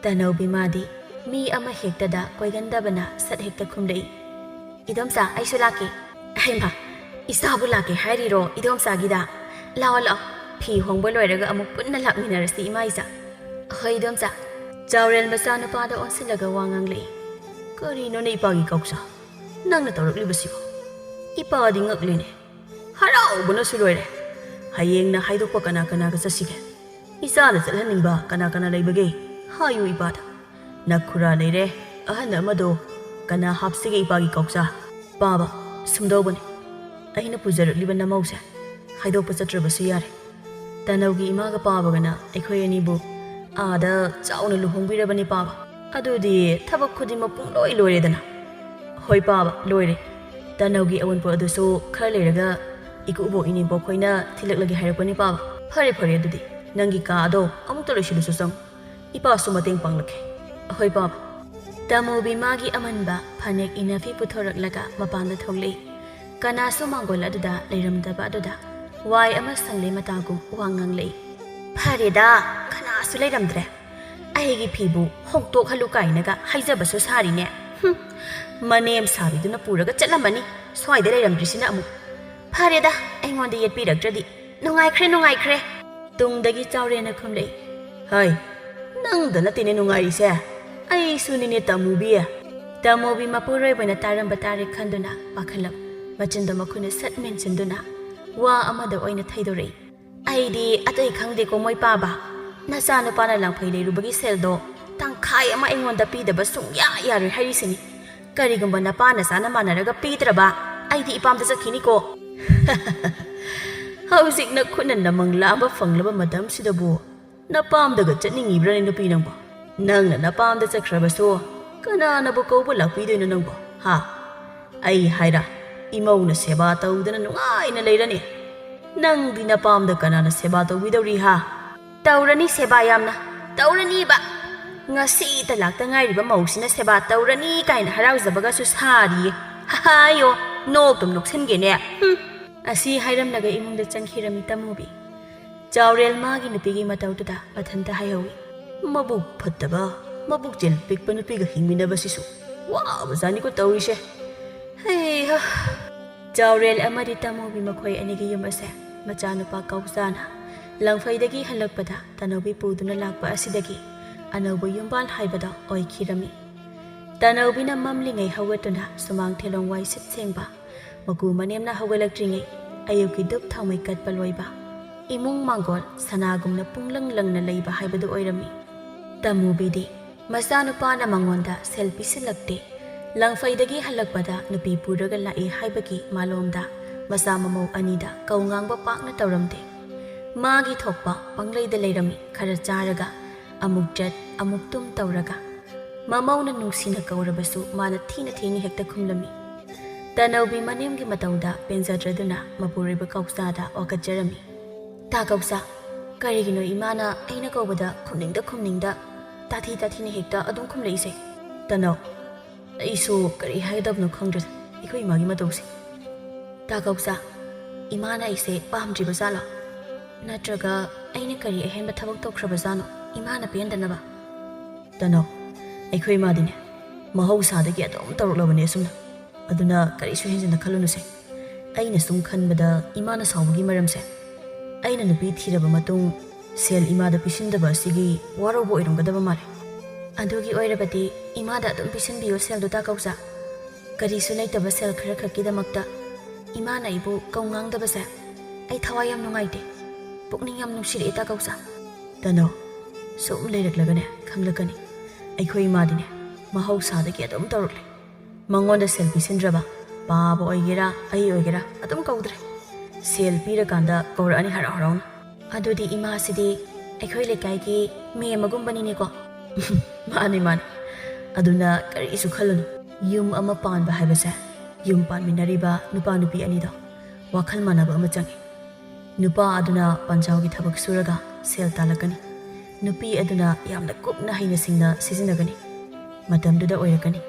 Speaker 1: tanobi madi mi ama hekta da koigandabana sat hekta khumlei idomsa aisulaki haima isabu laki hairiro idomsa gida lao lao phi hongbo loiraga amuk punna lakminarasi imaisa hoi idomsa ꯆꯥꯎꯔꯦꯜ ꯃꯆꯥꯅꯨꯄꯥꯗ ꯑꯣꯟꯁꯤꯜꯂꯒ ꯋꯥ ꯉꯥꯡꯂꯛꯏ꯫ ꯀꯔꯤꯅꯣꯅꯦ ꯏꯄꯥꯒꯤ ꯀꯧꯁꯥ? ꯅꯪꯅ ꯇꯧꯔꯛꯂꯤꯕꯁꯤꯕꯣ? ꯏꯄꯥꯗꯤ ꯉꯛꯂꯤꯅꯦ꯫ ꯍꯔꯥꯎꯕꯅꯁꯨ ꯂꯣꯏꯔꯦ꯫ ꯍꯌꯦꯡꯅ ꯍꯥꯏꯗꯣꯛꯄ ꯀꯅꯥ ꯀꯅꯥꯒ ꯆꯠꯁꯤꯒꯦ? ꯏꯆꯥꯅ ꯆꯠꯍꯟꯅꯤꯡꯕ ꯀꯅꯥ ꯀꯅꯥ ꯂꯩꯕꯒꯦ? ꯍꯥꯏꯌꯨ ꯏꯄꯥꯗ꯫ ꯅꯈꯨꯔꯥ ꯂꯩꯔꯦ, ꯑꯍꯟ ꯑꯃꯗꯣ ꯀꯅꯥ ꯍꯥꯞꯁꯤꯒꯦ ꯏꯄꯥꯒꯤ ꯀꯧꯁꯥ? ꯄꯥꯕ ꯁꯨꯝꯗꯧꯕꯅꯤ, ꯑꯩꯅ ꯄꯨꯖꯔꯛꯂꯤꯕ ꯅꯃꯧꯁꯦ ꯍꯥꯏꯗꯣꯛꯄ ꯆꯠꯇ꯭ꯔꯕꯁꯨ ꯌꯥꯔꯦ꯫ ꯇꯅꯧꯒꯤ ꯏꯃꯥꯒ ꯄꯥꯕꯒꯅ ꯑꯩꯈꯣꯏ ꯑꯅꯤꯕꯨ ꯑꯥꯗ ꯆꯥꯎꯅ ꯂꯨꯍꯣꯡꯕꯤꯔꯕꯅꯤ ꯄꯥꯕ꯫ ꯑꯗꯨꯗꯤ ꯊꯕꯛ ꯈꯨꯗꯤꯡꯃꯛ ꯄꯨꯡꯂꯣꯏ ꯂꯣꯏꯔꯦꯗꯅ꯫ ꯍꯣꯏ ꯄꯥꯕ, ꯂꯣꯏꯔꯦ꯫ ꯇꯅꯧꯒꯤ ꯑꯋꯨꯟꯄꯣꯠ ꯑꯗꯨꯁꯨ ꯈꯔ ꯂꯩꯔꯒ ꯏꯀꯨꯕꯣꯛ ꯏꯅꯦꯝꯄꯣꯛ ꯈꯣꯏꯅ ꯊꯤꯜꯂꯛꯂꯒꯦ ꯍꯥꯏꯔꯛꯄꯅꯤ ꯄꯥꯕ꯫ ꯐꯔꯦ ꯐꯔꯦ, ꯑꯗꯨꯗꯤ ꯅꯪꯒꯤ ꯀꯥ ꯑꯗꯣ ꯑꯃꯨꯛꯇ ꯂꯣꯏꯁꯤꯜꯂꯨꯁꯨ ꯆꯪꯉꯨ, ꯏꯄꯥꯁꯨ ꯃꯇꯦꯡ ꯄꯥꯡꯂꯛꯀꯦ꯫ ꯑꯍꯣꯏ ꯄꯥꯕ꯫ ꯇꯃꯣꯕꯤ ꯃꯥꯒꯤ ꯑꯃꯟꯕ ꯐꯅꯦꯛ ꯏꯅꯐꯤ ꯄꯨꯊꯣꯔꯛꯂꯒ ꯃꯄꯥꯟꯗ ꯊꯣꯛꯂꯛꯏ꯫ ꯀꯅꯥꯁꯨ ꯃꯥꯡꯒꯣꯜ ꯑꯗꯨꯗ ꯂꯩꯔꯝꯗꯕ ꯑꯗꯨꯗ ꯋꯥꯏ ꯑꯃ ꯁꯪꯂꯦ ꯃꯇꯥꯒꯨꯝ ꯋꯥ ꯉꯥꯡꯂꯛꯏ꯫ ꯐꯔꯦꯗ, ꯀꯅꯥꯁꯨ ꯂꯩꯔꯝꯗ꯭ꯔꯦ꯫ ꯑꯩꯒꯤ ꯐꯤꯕꯨ ꯍꯣꯡꯇꯣꯛꯍꯜꯂꯨ ꯀꯥꯏꯅꯒ ꯍꯥꯏꯖꯕꯁꯨ ꯁꯥꯔꯤꯅꯦ꯫ ꯃꯅꯦꯝ ꯁꯥꯕꯤꯗꯨꯅ ꯄꯨꯔꯒ ꯆꯠꯂꯝꯃꯅꯤ, ꯁ꯭ꯋꯥꯏꯗ ꯂꯩꯔꯝꯗ꯭ꯔꯤꯁꯤꯅ ꯑꯃꯨꯛ꯫ ꯐꯔꯦꯗ, ꯑꯩꯉꯣꯟꯗ ꯌꯦꯠꯄꯤꯔꯛꯇ꯭ꯔꯗꯤ ꯅꯨꯡꯉꯥꯏꯈ꯭ꯔꯦ ꯅꯨꯡꯉꯥꯏꯈ꯭ꯔꯦ꯫ ꯇꯨꯡꯗꯒꯤ ꯆꯥꯎꯔꯦꯟꯅ ꯈꯨꯝꯂꯛꯏ꯫ ꯍꯩ, ꯅꯪꯗ ꯅꯠꯇꯦꯅꯦ ꯅꯨꯡꯉꯥꯏꯔꯤꯁꯦ, ꯑꯩꯁꯨꯅꯤꯅꯦ ꯇꯃꯨꯕꯤ꯫ ꯇꯃꯣꯕꯤ ꯃꯄꯨꯔꯣꯏꯕꯅ ꯇꯥꯔꯝꯕ ꯇꯥꯔꯦ ꯈꯟꯗꯨꯅ ꯄꯥꯈꯠꯂꯝ ꯃꯆꯤꯟꯗꯣ ꯃꯈꯨꯠꯅ ꯁꯠ ꯃꯦꯟꯁꯤꯟꯗꯨꯅ ꯋꯥ ꯑꯃꯗ ꯑꯣꯏꯅ ꯊꯩꯗꯣꯔꯛꯏ꯫ ꯑꯩꯗꯤ ꯑꯇꯩ ꯈꯪꯗꯦꯀꯣ ꯃꯣꯏ ꯄꯥꯕ, ꯅꯆꯥꯅꯨꯄꯥꯅ ꯂꯪꯐꯩ ꯂꯩꯔꯨꯕꯒꯤ ꯁꯦꯜꯗꯣ ꯇꯪꯈꯥꯏ ꯑꯃ ꯑꯩꯉꯣꯟꯗ ꯄꯤꯗꯕ ꯁꯨꯡꯌꯥ ꯌꯥꯔꯣꯏ ꯍꯥꯏꯔꯤꯁꯤꯅꯤ꯫ ꯀꯔꯤꯒꯨꯝꯕ ꯅꯄꯥ ꯅꯆꯥꯅ ꯃꯥꯟꯅꯔꯒ ꯄꯤꯗ꯭ꯔꯕ ꯑꯩꯗꯤ ꯏꯄꯥꯝꯗ ꯆꯠꯈꯤꯅꯤꯀꯣ꯫ ꯍꯧꯖꯤꯛꯅ ꯈꯨꯠꯅ ꯅꯃꯪ ꯂꯥꯝꯕ ꯐꯪꯂꯕ ꯃꯇꯝꯁꯤꯗꯕꯨ ꯅꯄꯥꯝꯗꯒ ꯆꯠꯅꯤꯡꯉꯤꯕ꯭ꯔꯅꯦ ꯅꯨꯄꯤ ꯅꯪꯕꯣ? ꯅꯪꯅ ꯅꯄꯥꯝꯗ ꯆꯠꯈ꯭ꯔꯕꯁꯨ ꯀꯅꯥꯅꯕꯨ ꯀꯧꯕ ꯂꯥꯛꯄꯤꯗꯣꯏꯅꯣ ꯅꯪꯕꯣ? ꯍꯥ? ꯑꯩ ꯍꯥꯏꯔ ꯏꯃꯧꯅ ꯁꯦꯕꯥ ꯇꯧꯗꯅ ꯅꯨꯡꯉꯥꯏꯅ ꯂꯩꯔꯅꯤ, ꯅꯪꯗꯤ ꯅꯄꯥꯝꯗ ꯀꯅꯥꯅ ꯁꯦꯕꯥ ꯇꯧꯕꯤꯗꯧꯔꯤ? ꯍꯥ? ꯇꯧꯔꯅꯤ ꯁꯦꯕꯥ, ꯌꯥꯝꯅ ꯇꯧꯔꯅꯤꯕ꯫ ꯉꯁꯤꯇ ꯂꯥꯛꯇ ꯉꯥꯏꯔꯤꯕ ꯃꯧꯁꯤꯅ ꯁꯦꯕꯥ ꯇꯧꯔꯅꯤ ꯀꯥꯏꯅ ꯍꯔꯥꯎꯖꯕꯒꯁꯨ ꯁꯥꯔꯤꯌꯦ꯫ ꯍꯥꯏꯌꯣ, ꯅꯣꯛꯇꯨꯝ ꯅꯣꯛꯁꯤꯟꯒꯦꯅꯦ꯫ ꯑꯁꯤ ꯍꯥꯏꯔꯝꯂꯒ ꯏꯃꯨꯡꯗ ꯆꯪꯈꯤꯔꯝꯃꯤ ꯇꯃꯣꯕꯤ꯫ ꯆꯥꯎꯔꯦꯜ ꯃꯥꯒꯤ ꯅꯨꯄꯤꯒꯤ ꯃꯇꯧꯗꯨꯗ ꯃꯊꯟꯇ ꯍꯥꯏꯍꯧꯏ꯫ ꯃꯕꯨꯛ ꯐꯠꯇꯕ, ꯃꯕꯨꯛꯆꯦꯜ ꯄꯤꯛꯄ ꯅꯨꯄꯤꯒ ꯍꯤꯡꯃꯤꯟꯅꯕꯁꯤꯁꯨ ꯋꯥꯕꯖꯥꯠꯅꯤꯀꯣ ꯇꯧꯔꯤꯁꯦ꯫ ꯍꯩꯍꯥ꯫ ꯆꯥꯎꯔꯦꯜ ꯑꯃꯗꯤ ꯇꯃꯣꯕꯤ ꯃꯈꯣꯏ ꯑꯅꯤꯒꯤ ꯌꯨꯝ ꯑꯁꯦ ꯃꯆꯥꯅꯨꯄꯥ ꯀꯧꯁꯥꯅ ꯂꯪꯐꯩꯗꯒꯤ ꯍꯜꯂꯛꯄꯗ ꯇꯅꯧꯕꯤ ꯄꯨꯗꯨꯅ ꯂꯥꯛꯄ ꯑꯁꯤꯗꯒꯤ ꯑꯅꯧꯕ ꯌꯨꯝꯕꯥꯜ ꯍꯥꯏꯕꯗꯣ ꯑꯣꯏꯈꯤꯔꯝꯃꯤ꯫ ꯇꯅꯧꯕꯤꯅ ꯃꯝꯂꯤꯉꯩ ꯍꯧꯒꯠꯇꯨꯅ ꯁꯨꯃꯥꯡ ꯊꯦꯂꯣꯡ ꯋꯥꯏ ꯁꯤꯠ ꯁꯦꯡꯕ, ꯃꯀꯨ ꯃꯅꯦꯝꯅ ꯍꯧꯒꯠꯂꯛꯇ꯭ꯔꯤꯉꯩ ꯑꯌꯨꯛꯀꯤ ꯙꯨꯞ ꯊꯥꯎꯃꯩ ꯀꯠꯄ ꯂꯣꯏꯕ, ꯏꯃꯨꯡ ꯃꯥꯡꯒꯣꯜ ꯁꯅꯥꯒꯨꯝꯅ ꯄꯨꯡꯂꯪ ꯂꯪꯅ ꯂꯩꯕ ꯍꯥꯏꯕꯗꯨ ꯑꯣꯏꯔꯝꯃꯤ꯫ ꯇꯃꯨꯕꯤꯗꯤ ꯃꯆꯥꯅꯨꯄꯥꯅ ꯃꯉꯣꯟꯗ ꯁꯦꯜ ꯄꯤꯁꯤꯜꯂꯛꯇꯦ, ꯂꯪꯐꯩꯗꯒꯤ ꯍꯜꯂꯛꯄꯗ ꯅꯨꯄꯤ ꯄꯨꯔꯒ ꯂꯥꯛꯏ ꯍꯥꯏꯕꯒꯤ ꯃꯥꯂꯣꯝꯗ ꯃꯆꯥ ꯃꯃꯧ ꯑꯅꯤꯗ ꯀꯧ ꯉꯥꯡꯕ ꯄꯥꯛꯅ ꯇꯧꯔꯝꯗꯦ꯫ ꯃꯥꯒꯤ ꯊꯣꯛꯄ ꯄꯪꯂꯩꯗ ꯂꯩꯔꯝꯃꯤ, ꯈꯔ ꯆꯥꯔꯒ ꯑꯃꯨꯛ ꯆꯠ ꯑꯃꯨꯛ ꯇꯨꯝ ꯇꯧꯔꯒ꯫ ꯃꯃꯧꯅ ꯅꯨꯡꯁꯤꯅ ꯀꯧꯔꯕꯁꯨ ꯃꯥꯅ ꯊꯤꯅ ꯊꯤꯅ ꯍꯦꯛꯇ ꯈꯨꯝꯂꯝꯃꯤ꯫ ꯇꯅꯧꯕꯤ ꯃꯅꯦꯝꯒꯤ ꯃꯇꯧꯗ ꯄꯦꯟꯖꯗ꯭ꯔꯗꯨꯅ ꯃꯄꯨꯔꯣꯏꯕ ꯀꯧꯁꯥꯗ ꯋꯥꯀꯠꯆꯔꯝꯃꯤ꯫ ꯇꯥ ꯀꯧꯁꯥ, ꯀꯔꯤꯒꯤꯅꯣ ꯏꯃꯥꯅ ꯑꯩꯅ ꯀꯧꯕꯗ ꯈꯨꯝꯅꯤꯡꯗ ꯇꯥꯊꯤ ꯇꯥꯊꯤꯅ ꯍꯦꯛꯇ ꯑꯗꯨꯝ ꯈꯨꯝꯂꯛꯏꯁꯦ? ꯇꯅꯧ, ꯑꯩꯁꯨ ꯀꯔꯤ ꯍꯥꯏꯒꯗꯕꯅꯣ ꯈꯪꯗ꯭ꯔꯦꯗ ꯑꯩꯈꯣꯏ ꯏꯃꯥꯒꯤ ꯃꯇꯧꯁꯦ꯫ ꯇꯥ ꯀꯧꯁꯥ, ꯏꯃꯥꯅ ꯑꯩꯁꯦ ꯄꯥꯝꯗ꯭ꯔꯤꯕ ꯖꯥꯠꯂꯣ? ꯅꯠꯇ꯭ꯔꯒ ꯑꯩꯅ ꯀꯔꯤ ꯑꯍꯦꯟꯕ ꯊꯕꯛ ꯇꯧꯈ꯭ꯔꯕꯖꯥꯠꯅꯣ ꯏꯃꯥꯅ ꯄꯦꯟꯗꯅꯕ? ꯇꯅꯧ, ꯑꯩꯈꯣꯏ ꯏꯃꯥꯗꯤꯅꯦ ꯃꯍꯧꯁꯥꯗꯒꯤ ꯑꯗꯨꯝ ꯇꯧꯔꯛꯂꯕꯅꯦ ꯑꯁꯨꯝꯅ, ꯑꯗꯨꯅ ꯀꯔꯤꯁꯨ ꯍꯦꯟꯖꯤꯟꯅ ꯈꯜꯂꯨꯅꯨꯁꯦ꯫ ꯑꯩꯅ ꯁꯨꯝ ꯈꯟꯕꯗ ꯏꯃꯥꯅ ꯁꯥꯎꯕꯒꯤ ꯃꯔꯝꯁꯦ ꯑꯩꯅ ꯅꯨꯄꯤ ꯊꯤꯔꯕ ꯃꯇꯨꯡ ꯁꯦꯜ ꯏꯃꯥꯗ ꯄꯤꯁꯤꯟꯗꯕ ꯑꯁꯤꯒꯤ ꯋꯥꯔꯧꯕ ꯑꯣꯏꯔꯝꯒꯗꯕ ꯃꯥꯜꯂꯦ꯫ ꯑꯗꯨꯒꯤ ꯑꯣꯏꯔꯕꯗꯤ ꯏꯃꯥꯗ ꯑꯗꯨꯝ ꯄꯤꯁꯤꯟꯕꯤꯌꯨ ꯁꯦꯜꯗꯨ ꯇꯥ ꯀꯧꯁꯥ꯫ ꯀꯔꯤꯁꯨ ꯂꯩꯇꯕ ꯁꯦꯜ ꯈꯔ ꯈꯛꯀꯤꯗꯃꯛꯇ ꯏꯃꯥꯅ ꯑꯩꯕꯨ ꯀꯧ ꯉꯥꯡꯗꯕꯁꯦ ꯑꯩ ꯊꯋꯥꯏ ꯌꯥꯝ ꯅꯨꯡꯉꯥꯏꯇꯦ, ꯄꯨꯛꯅꯤꯡ ꯌꯥꯝ ꯅꯨꯡꯁꯤꯔꯛꯑꯦ ꯇꯥ ꯀꯧꯁꯥ꯫ ꯇꯅꯧ, ꯁꯨꯝ ꯂꯩꯔꯛꯂꯒꯅꯦ ꯈꯪꯂꯛꯀꯅꯤ, ꯑꯩꯈꯣꯏ ꯏꯃꯥꯗꯤꯅꯦ ꯃꯍꯧꯁꯥꯗꯒꯤ ꯑꯗꯨꯝ ꯇꯧꯔꯛꯂꯦ꯫ ꯃꯉꯣꯟꯗ ꯁꯦꯜ ꯄꯤꯁꯤꯟꯗ꯭ꯔꯕ ꯄꯥꯕ ꯑꯣꯏꯒꯦꯔꯥ ꯑꯩ ꯑꯣꯏꯒꯦꯔꯥ ꯑꯗꯨꯝ ꯀꯧꯗ꯭ꯔꯦ, ꯁꯦꯜ ꯄꯤꯔꯀꯥꯟꯗ ꯀꯧꯔꯛꯑꯅꯤ ꯍꯔꯥꯎ ꯍꯔꯥꯎꯅ꯫ ꯑꯗꯨꯗꯤ ꯏꯃꯥꯁꯤꯗꯤ ꯑꯩꯈꯣꯏ ꯂꯩꯀꯥꯏꯒꯤ ꯃꯦꯝꯃꯒꯨꯝꯕꯅꯤꯅꯦꯀꯣ? ꯃꯥꯅꯤ ꯃꯥꯅꯤ, ꯑꯗꯨꯅ ꯀꯔꯤꯁꯨ ꯈꯜꯂꯨꯅꯨ꯫ ꯌꯨꯝ ꯑꯃ ꯄꯥꯟꯕ ꯍꯥꯏꯕꯁꯦ ꯌꯨꯝ ꯄꯥꯟꯃꯤꯟꯅꯔꯤꯕ ꯅꯨꯄꯥ ꯅꯨꯄꯤ ꯑꯅꯤꯗꯣ ꯋꯥꯈꯜ ꯃꯥꯟꯅꯕ ꯑꯃ ꯆꯪꯏ꯫ ꯅꯨꯄꯥ ꯑꯗꯨꯅ ꯄꯟꯖꯥꯎꯒꯤ ꯊꯕꯛ ꯁꯨꯔꯒ ꯁꯦꯜ ꯇꯥꯜꯂꯛꯀꯅꯤ, ꯅꯨꯄꯤ ꯑꯗꯨꯅ ꯌꯥꯝꯅ ꯀꯨꯞꯅ ꯍꯩꯅ ꯁꯤꯡꯅ ꯁꯤꯖꯤꯟꯅꯒꯅꯤ꯫ ꯃꯇꯝꯗꯨꯗ ꯑꯣꯏꯔꯛꯀꯅꯤ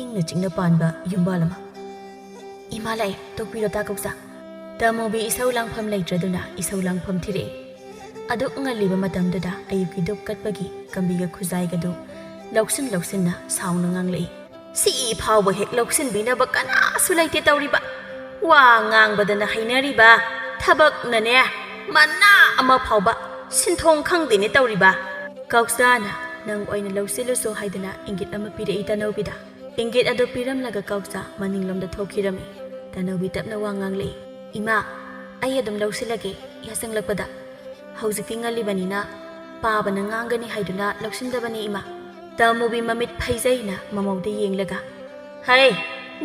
Speaker 1: ꯏꯪꯅ ꯆꯤꯛꯅ ꯄꯥꯟꯕ ꯌꯨꯝꯕꯥꯜ ꯑꯃ꯫ ꯏꯃꯥ ꯂꯥꯛꯑꯦ, ꯇꯣꯛꯄꯤꯔꯣ ꯇꯥ ꯀꯧꯁꯥ꯫ ꯇꯃꯣꯕꯤ ꯏꯁꯧ ꯂꯥꯡꯐꯝ ꯂꯩꯇ꯭ꯔꯗꯨꯅ ꯏꯁꯧ ꯂꯥꯡꯐꯝ ꯊꯤꯔꯛꯏ꯫ ꯑꯗꯨꯛ ꯉꯜꯂꯤꯕ ꯃꯇꯝꯗꯨꯗ ꯑꯌꯨꯛꯀꯤ ꯙꯨꯞ ꯀꯠꯄꯒꯤ ꯀꯝꯕꯤꯒ ꯈꯨꯖꯥꯏꯒꯗꯨ ꯂꯧꯁꯤꯟꯅ ꯁꯥꯎꯅ ꯉꯥꯡꯂꯛꯏ꯫ ꯁꯤ ꯐꯥꯎꯕ ꯍꯦꯛ ꯂꯧꯁꯤꯟꯕꯤꯅꯕ ꯀꯅꯥꯁꯨ ꯂꯩꯇꯦ ꯇꯧꯔꯤꯕ, ꯋꯥ ꯉꯥꯡꯕꯗꯅ ꯍꯩꯅꯔꯤꯕ, ꯊꯕꯛꯅꯅꯦ ꯃꯅꯥ ꯑꯃ ꯐꯥꯎꯕ ꯁꯤꯟꯊꯣꯡ ꯈꯪꯗꯦꯅꯦ ꯇꯧꯔꯤꯕ꯫ ꯀꯧꯁꯥꯅ nang oina lausiluso haidana ingit ama pirei Tanaubi da ingit adu piramlaga kauksa maninglomda thokirami Tanaubi tapna wa nganglei ima ai adum lausilage yasanglakpada haujikti ngalibanina pabana ngangani haiduna lausindabani ima Tanaubi mamit phaijaina mamaude yenglaga hai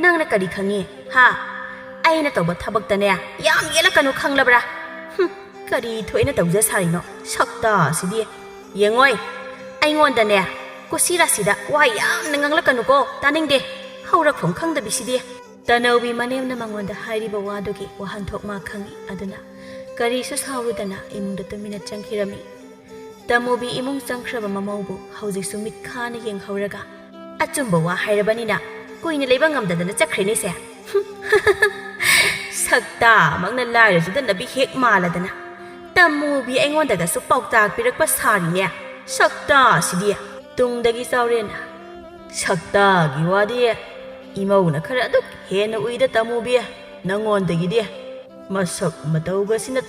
Speaker 1: nangna kadi khangi ha aina tawba thabaktane yam yelakanu khanglabra kari thoina tawja sarino sakta sidi yengoi aingonda kusira sida wa yam nanganglakanu ko taningde haurakphom khangdabi sidi Tanaubi manemna mangonda hairiba wadogi wahanthok ma khangi aduna kari su sawudana imungda tumina changkhirami Tanaubi imung changkhraba mamaubu hauji sumit khana yeng hauraga achumba wa hairabanina kuina leiba ngamdadana chakhrene se sakta mangna laira sida nabi hek maladana Tanaubi aingondaga su pauktak pirakpa sarine sakta sidi tungdagi saurena sakta gi wadi imauna khara aduk hena uida Tanaubi nangondagi de masak matauga sina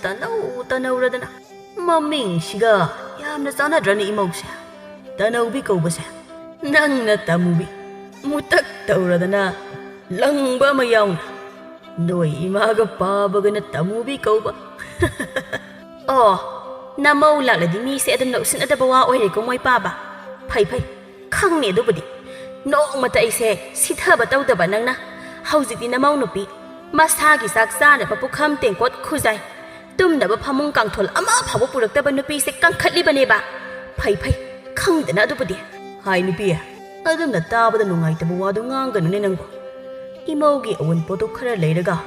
Speaker 1: tanauradana maming siga yamna chanadrani imause Tanaubi kaubase nangna Tanaubi mutak tauradana langba mayauna noi imaga pabagana Tanaubi kauba oh namau lakladi mi se adun lausin adaba wa oire ko moi paba phai khangni dubudi nok mata ise sithaba tawdaba nangna haujiti namau nupi masagi saksana papukham tengkot khuzai tumdaba phamung kangthol ama phabu puraktaba nupi se kangkhatli bane ba phai khangdana dubudi hai nupi adumna tabada nungai tabu wadu nganganu ne nangbo imaugi awun potu khara leiraga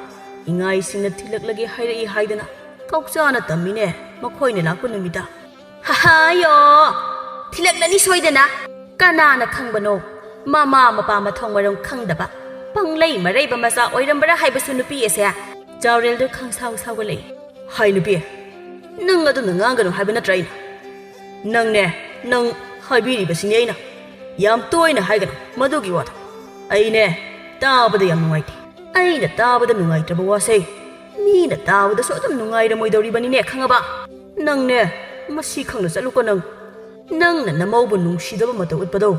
Speaker 1: ingai singna thilaklagi hairai haidana kaukchana tamine makhoine lakpu numida ha ha yo thilaklani soidana kanana khangbano mama mapa mathong warong khangdaba panglei maraiba masa oirambara haibasu nupi ese Jaurel do khangsaw sawgalei hai nupi nang adu nganganu haibana train nang haibiri basini aina yam toina haigana madugi wat aine tabada yam nuaiti aina tabada nungaitaba wase mina tabada so adum nungaira moidori bani ne khangaba nang ne masi khangna chaluko nangna namaubu nungsidaba mata utpado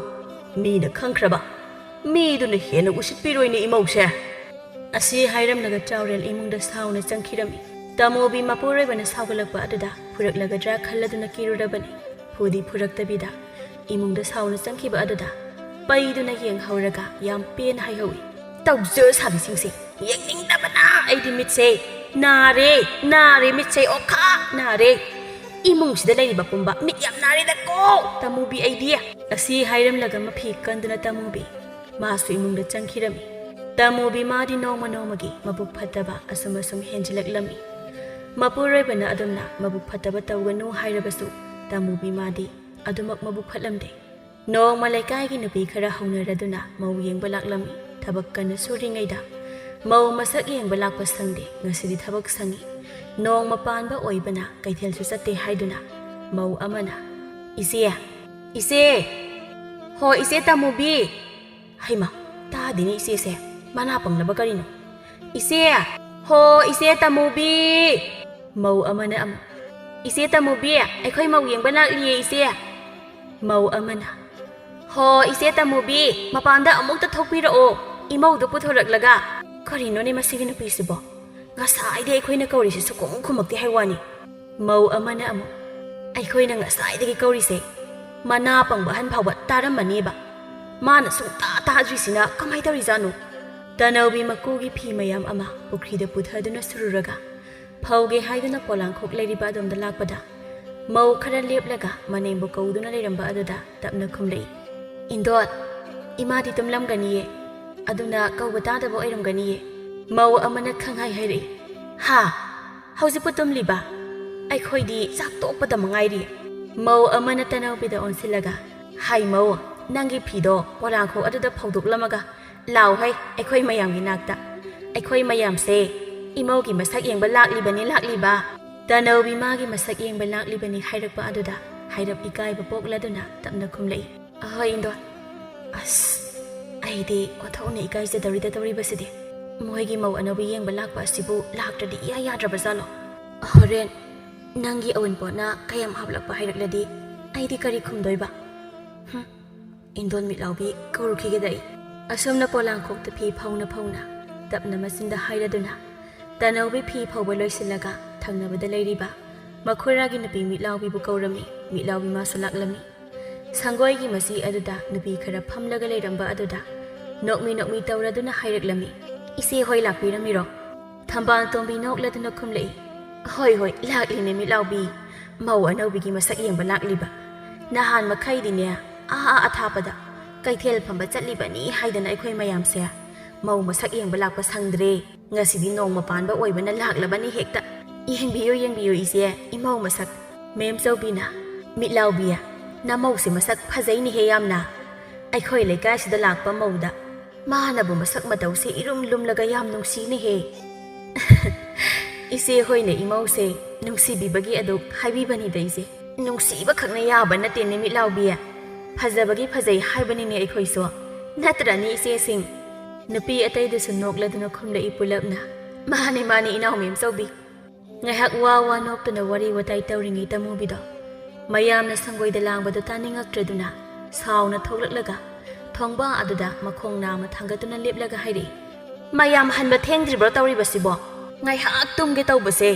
Speaker 1: mina khangkhraba miduna hena usitpiroine imause asi hairamlaga Jaurel imungda sauna changkhirami Tanaubi mapurebana sawgalakpa aduda phuraklagadra khalladuna kirurabani phudi phuraktabida imungda sauna changkhiba aduda paiduna yeng hauraga yam pen haihawi tawje sabi singse yengningdabana aidi mitse nare mitse okha nare imung sida leiriba pumba mit yam nare da ko Tanaubi idea asi hairamlaga mafi kanduna Tanaubi masu imungda changkhirami Tanaubi madi nomagi mabuk phataba asumasum henjilaklami mapurebana adumna mabuk phataba tawganu hairabasu Tanaubi madi adumak mabuk phatlamde nongma leikaigi nupi khara haunaraduna mau yengba laklami thabak kana suringaida mau masak yengba lakpa sangde ngasidi thabak sangi nongma panba oibana kaithelsu chatte haiduna mau amana ise ho ise Tanaubi haima tadini ise se mana panglaba karino ise ho ise Tanaubi mau amana am ise Tanaubi aikhoi mau yengba lakliye ise mau amana ho ise Tanaubi mapanda amukta thokpirao imaudu puthoraklaga karino ne masigi nupi sibo ngasai de aikhoina kaurisi sukong khumakti haiwani mau amana amu aikhoina ngasai de kaurisi mana pangba han phawba taramani ba mana sungta tajrisina kamai tarizanu Tanaubi makugi phi mayam ama pukrida puthaduna sururaga phauge haiduna polangkhok leiriba domda lakpada mau khara leplaga manembu kauduna leiramba aduda tapna khumlei indot imadi tumlamganiye aduna kauba tadabo oiramganiye mau amana khanghai hairi ha haujiputum liba aikhoidi chak tokpada mangairi mau amana Tanaubi da onsilaga hai mau nangi phido polangkho aduda phaudoklamaga law hai aikhoi mayamgi nakta aikhoi mayamse imaugi masak yengba lakliba Tanaubi magi masak yengba laklibani hairakpa aduda hairap ikaiba pokladuna tapna khumlei ahoi indot as aidi othone ikaijadari basidi moigi mau anabi yengba lakpa asibu laktadi iya yadraba zalo horen nangi awan pona kayam hablakpa hairakladi aidi kari khumdoiba इंदोन मिलाउबी कौरुखिगदई असमना पोलांखोक्ता fee fauna fauna तपना मसिंदा हाइरदुना तनौबी फी फौबा लोइसिलगा थंगनबदा लैरिबा मखोरागी नुपी मिलाउबीबु कौरमी मिलाउबी मासु लाक्लमी संगोइगी मसी अदुदा नुपी खरा फमलगा लैरंबा अदुदा नोकमी तौरदुना हाइरक्लमी इसे होय लाक्पिरमिरो थंबांग तोंबी नोकलदुना खुमलई होय लाक्लिने मिलाउबी मौ अनौबीगी मसक येंबा लाक्लिबा नहान मखैदिने अथापदा कैथेल फंबा चटलिबनी हाइदना अखोय मयामसे मौ मसक येंबा लाक्पा संग्रे ngasiदी नोंग मपानबा ओइबना लाक्लबनी हेक्ता येंबियो इसे इमौ मसक मेम चौबीना मिलाउबिया नमौसे मसक फजैनि हे यामना अखोय लेकासिदा लाक्पा मौदा मानबु मसक मतौसे इरुम लुमलगा याम नुंसीने हे इसे होइने इमौसे नुंसीबिबगी अदु हाइबिबनी दैसे नुंसीबा खकना याबा नतेने मिलाउबिया फजबगी फजै हाइबनिने अखोयसो नत्रनी इसे सिंग नुपी अतैदसु नोकलदुना खुमलई पुलपना माने इनाउ मेम चौबी ngahak wa noktuna wari watai tauringi tamubido mayamna sangoida langbadu taningaktreduna sauna thoklaklaga thongba aduda makhong nama thangatuna leplaga hairi mayam hanba thengdribro tauribasibo ngahak tumge taubase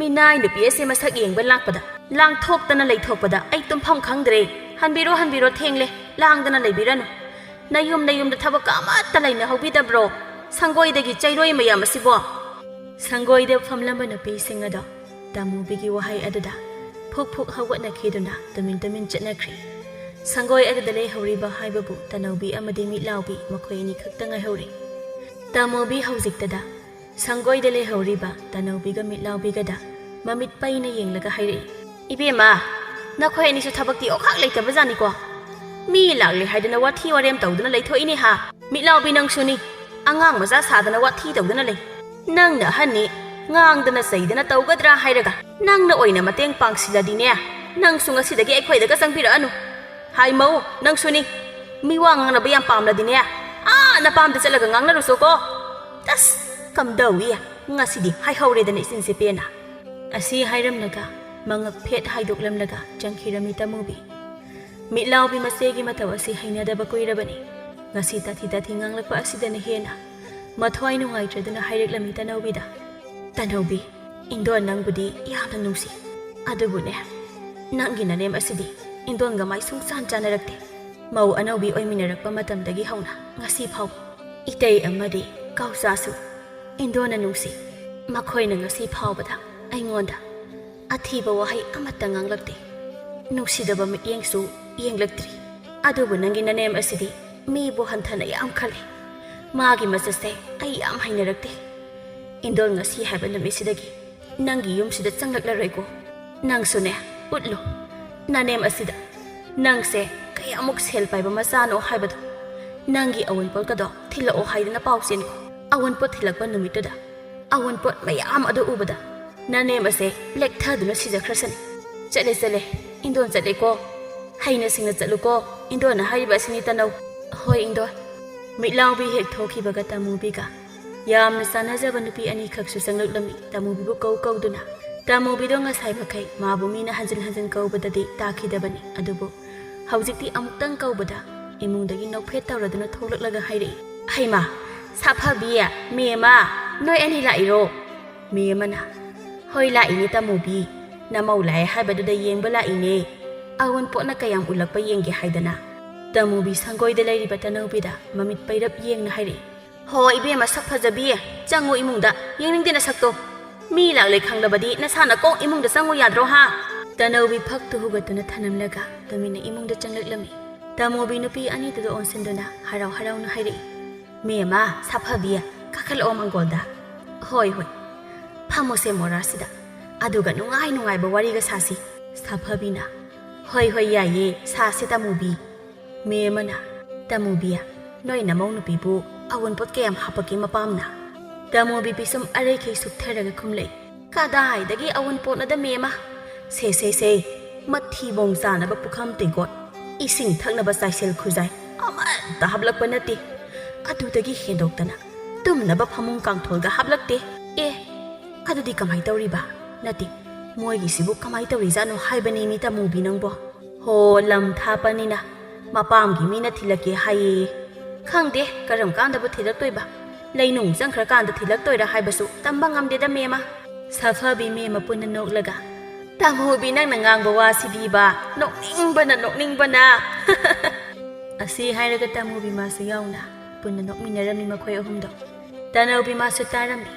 Speaker 1: minai nupi ase masak yengba lakpada lang thoktana leithokpada ai tumpham khangdre hanbiro thengle langdana leibiranu nayumda thabak amatta laina hobidabro sangoidagi chairoi mayam asibo संगोइदे फमलंबा नुपीसिंग अदो तामुबीगी वहाई अदुदा फुक हवटनखिदुना तुमिन चटनख्री संगोइ अदुदा लेहौरिबा हाइबबु तनौबी अमदि मिलाउबी मखोयनी खक्ता ngaiहौरि तामुबी हौजिक्तदा संगोइदे लेहौरिबा तनौबीगा मिलाउबीगदा ममित पैना येंगलगा हाइरे इबेमा नखोयनीसु थबक्ति ओखाक लेतबा जानिको मी लागले हाइदना वाथी वरेम तौदना लेथोइनी हा मिलाउबी नंगसुनी अंगांग मजा सादना वाथी तौदना ले नंगना हन्नी ngang saidana taugadra hairaga nangna oina mateng pangsiladine nangsu ngasidagi aikhoidaga sangpiranu hai mau nangsuni miwa ngangna bayam pamladine na pamda chalaga ngangna rusoko tas kamdawi ngasidi hai hauredana isinse pena asi hairamnaga mangak phet haidoklamlaga jangkhirami tamubi milaubi masegi mataw asi hainadaba koirabani ngasi tathi nganglakpa asidana hena mathwai nungaitradana haireklami tanawbida Tanaubi, Indon nangbudi yamna nungsi. Adubune, nangi na nem asidi, Indon gamay sungsan chanarakte. Mau anaubi oy minarakpa matamdagi hauna, ngasi phaw. Itay amadi, kausasu. Indon na nungsi, makoy na ngasi phaw bata, ay ngonda. Athiba wahay amata nganglakte. Nungsi daba yengsu, yenglaktri. Adubu nangi na nem asidi, mi buhantana yam khale. Magi masase, ay yam hainarakte. Indol ngasi haba namisidagi nangi yumsida changlaklaroi ko nangsune utlo nanem asida nangse kaya amuk sel paiba masano haibado nangi awanpol kado thilao haidana pausen ko awanpot thilakpa numitoda awanpot mayam adu ubada nanem ase lekthaduna sijakhrasani chale indon chale ko haina singna chalu ko indon na haiba sini tanau hoi indon milaubi hek thokibaga tamubiga Yamna sanajaba nupi ani khaksu sanglaklammi tamubibu kauduna tamubido ngasai makai mabumina hanjin kaubadadi takhidabani adubu haujikti amuktang kaubada imungdagi nokphet tawraduna thoklaklaga haire haima saphabiya mema noi ani lairo memana hoi laini tamubi namau lai haibadu yengba laine awon potna kayam ulakpa yengge haidana tamubi sangoida lairiba tanubida mamit pairap yengna haire Hoi be masak fajabi chango imungda yengning dina sakto mi lagle khanglabadi nasana ko imungda sango yadro ha tanawi phaktu hugatuna thanamlaga tamina imungda changlaklami tamobi nupi ani tu onsinduna harau na hairi mema saphabiya kakhal o mangolda hoi phamose morasida aduga nungai ba wari ga sasi saphabina hoi yaye sasi tamobi memana tamobiya noi namau nupi bu Awan pot kayam hapaki mapamna. Damo bipisum aray kay sukteraga kumlay. Kadai dagi awan pot na damema. Say. Mathibong sana ba pukham tingkot. Ising thak na ba saisel khuzay. Tahablak pa nati. Adu dagi hendok tana. Tum na ba phamong kangthol ga hablak te. Adu di kamay tawri ba? Nati. Moy gisibu kamay tawri zano hay banini ta mubi nang bo. Ho lam thapa nina. ꯃꯄꯥꯝꯒꯤ ꯃꯤꯅ ꯊꯤꯜꯂꯛꯀꯦ ꯍꯥꯏꯌꯦ ꯈꯪꯗꯦ ꯀꯔꯝ ꯀꯥꯟꯗꯕꯨ ꯊꯤꯜꯂꯛꯇꯣꯏꯕ ꯂꯩꯅꯨꯡ ꯆꯪꯈ꯭ꯔꯀꯥꯟꯗ ꯊꯤꯜꯂꯛꯇꯣꯏꯔꯥ ꯍꯥꯏꯕꯁꯨ ꯇꯝꯕ ꯉꯝꯗꯦꯗ ꯃꯦꯝꯃ ꯁꯥꯐꯕꯤ ꯃꯦꯝꯃ ꯄꯨꯟꯅ ꯅꯣꯛꯂꯒ ꯇꯥꯃꯣꯕꯤ ꯅꯪꯅ ꯉꯥꯡꯕ ꯋꯥꯁꯤꯗꯤꯕ ꯅꯣꯛꯅꯤꯡꯕꯅ ꯑꯁꯤ ꯍꯥꯏꯔꯒ ꯇꯥꯃꯣꯕꯤ ꯃꯥꯁꯨ ꯌꯥꯎꯅ ꯄꯨꯟꯅ ꯅꯣꯛꯃꯤꯟꯅꯔꯝꯃꯤ ꯃꯈꯣꯏ ꯑꯍꯨꯝꯗꯣ ꯇꯅꯧꯕꯤ ꯃꯥꯁꯨ ꯇꯥꯔꯝꯃꯤ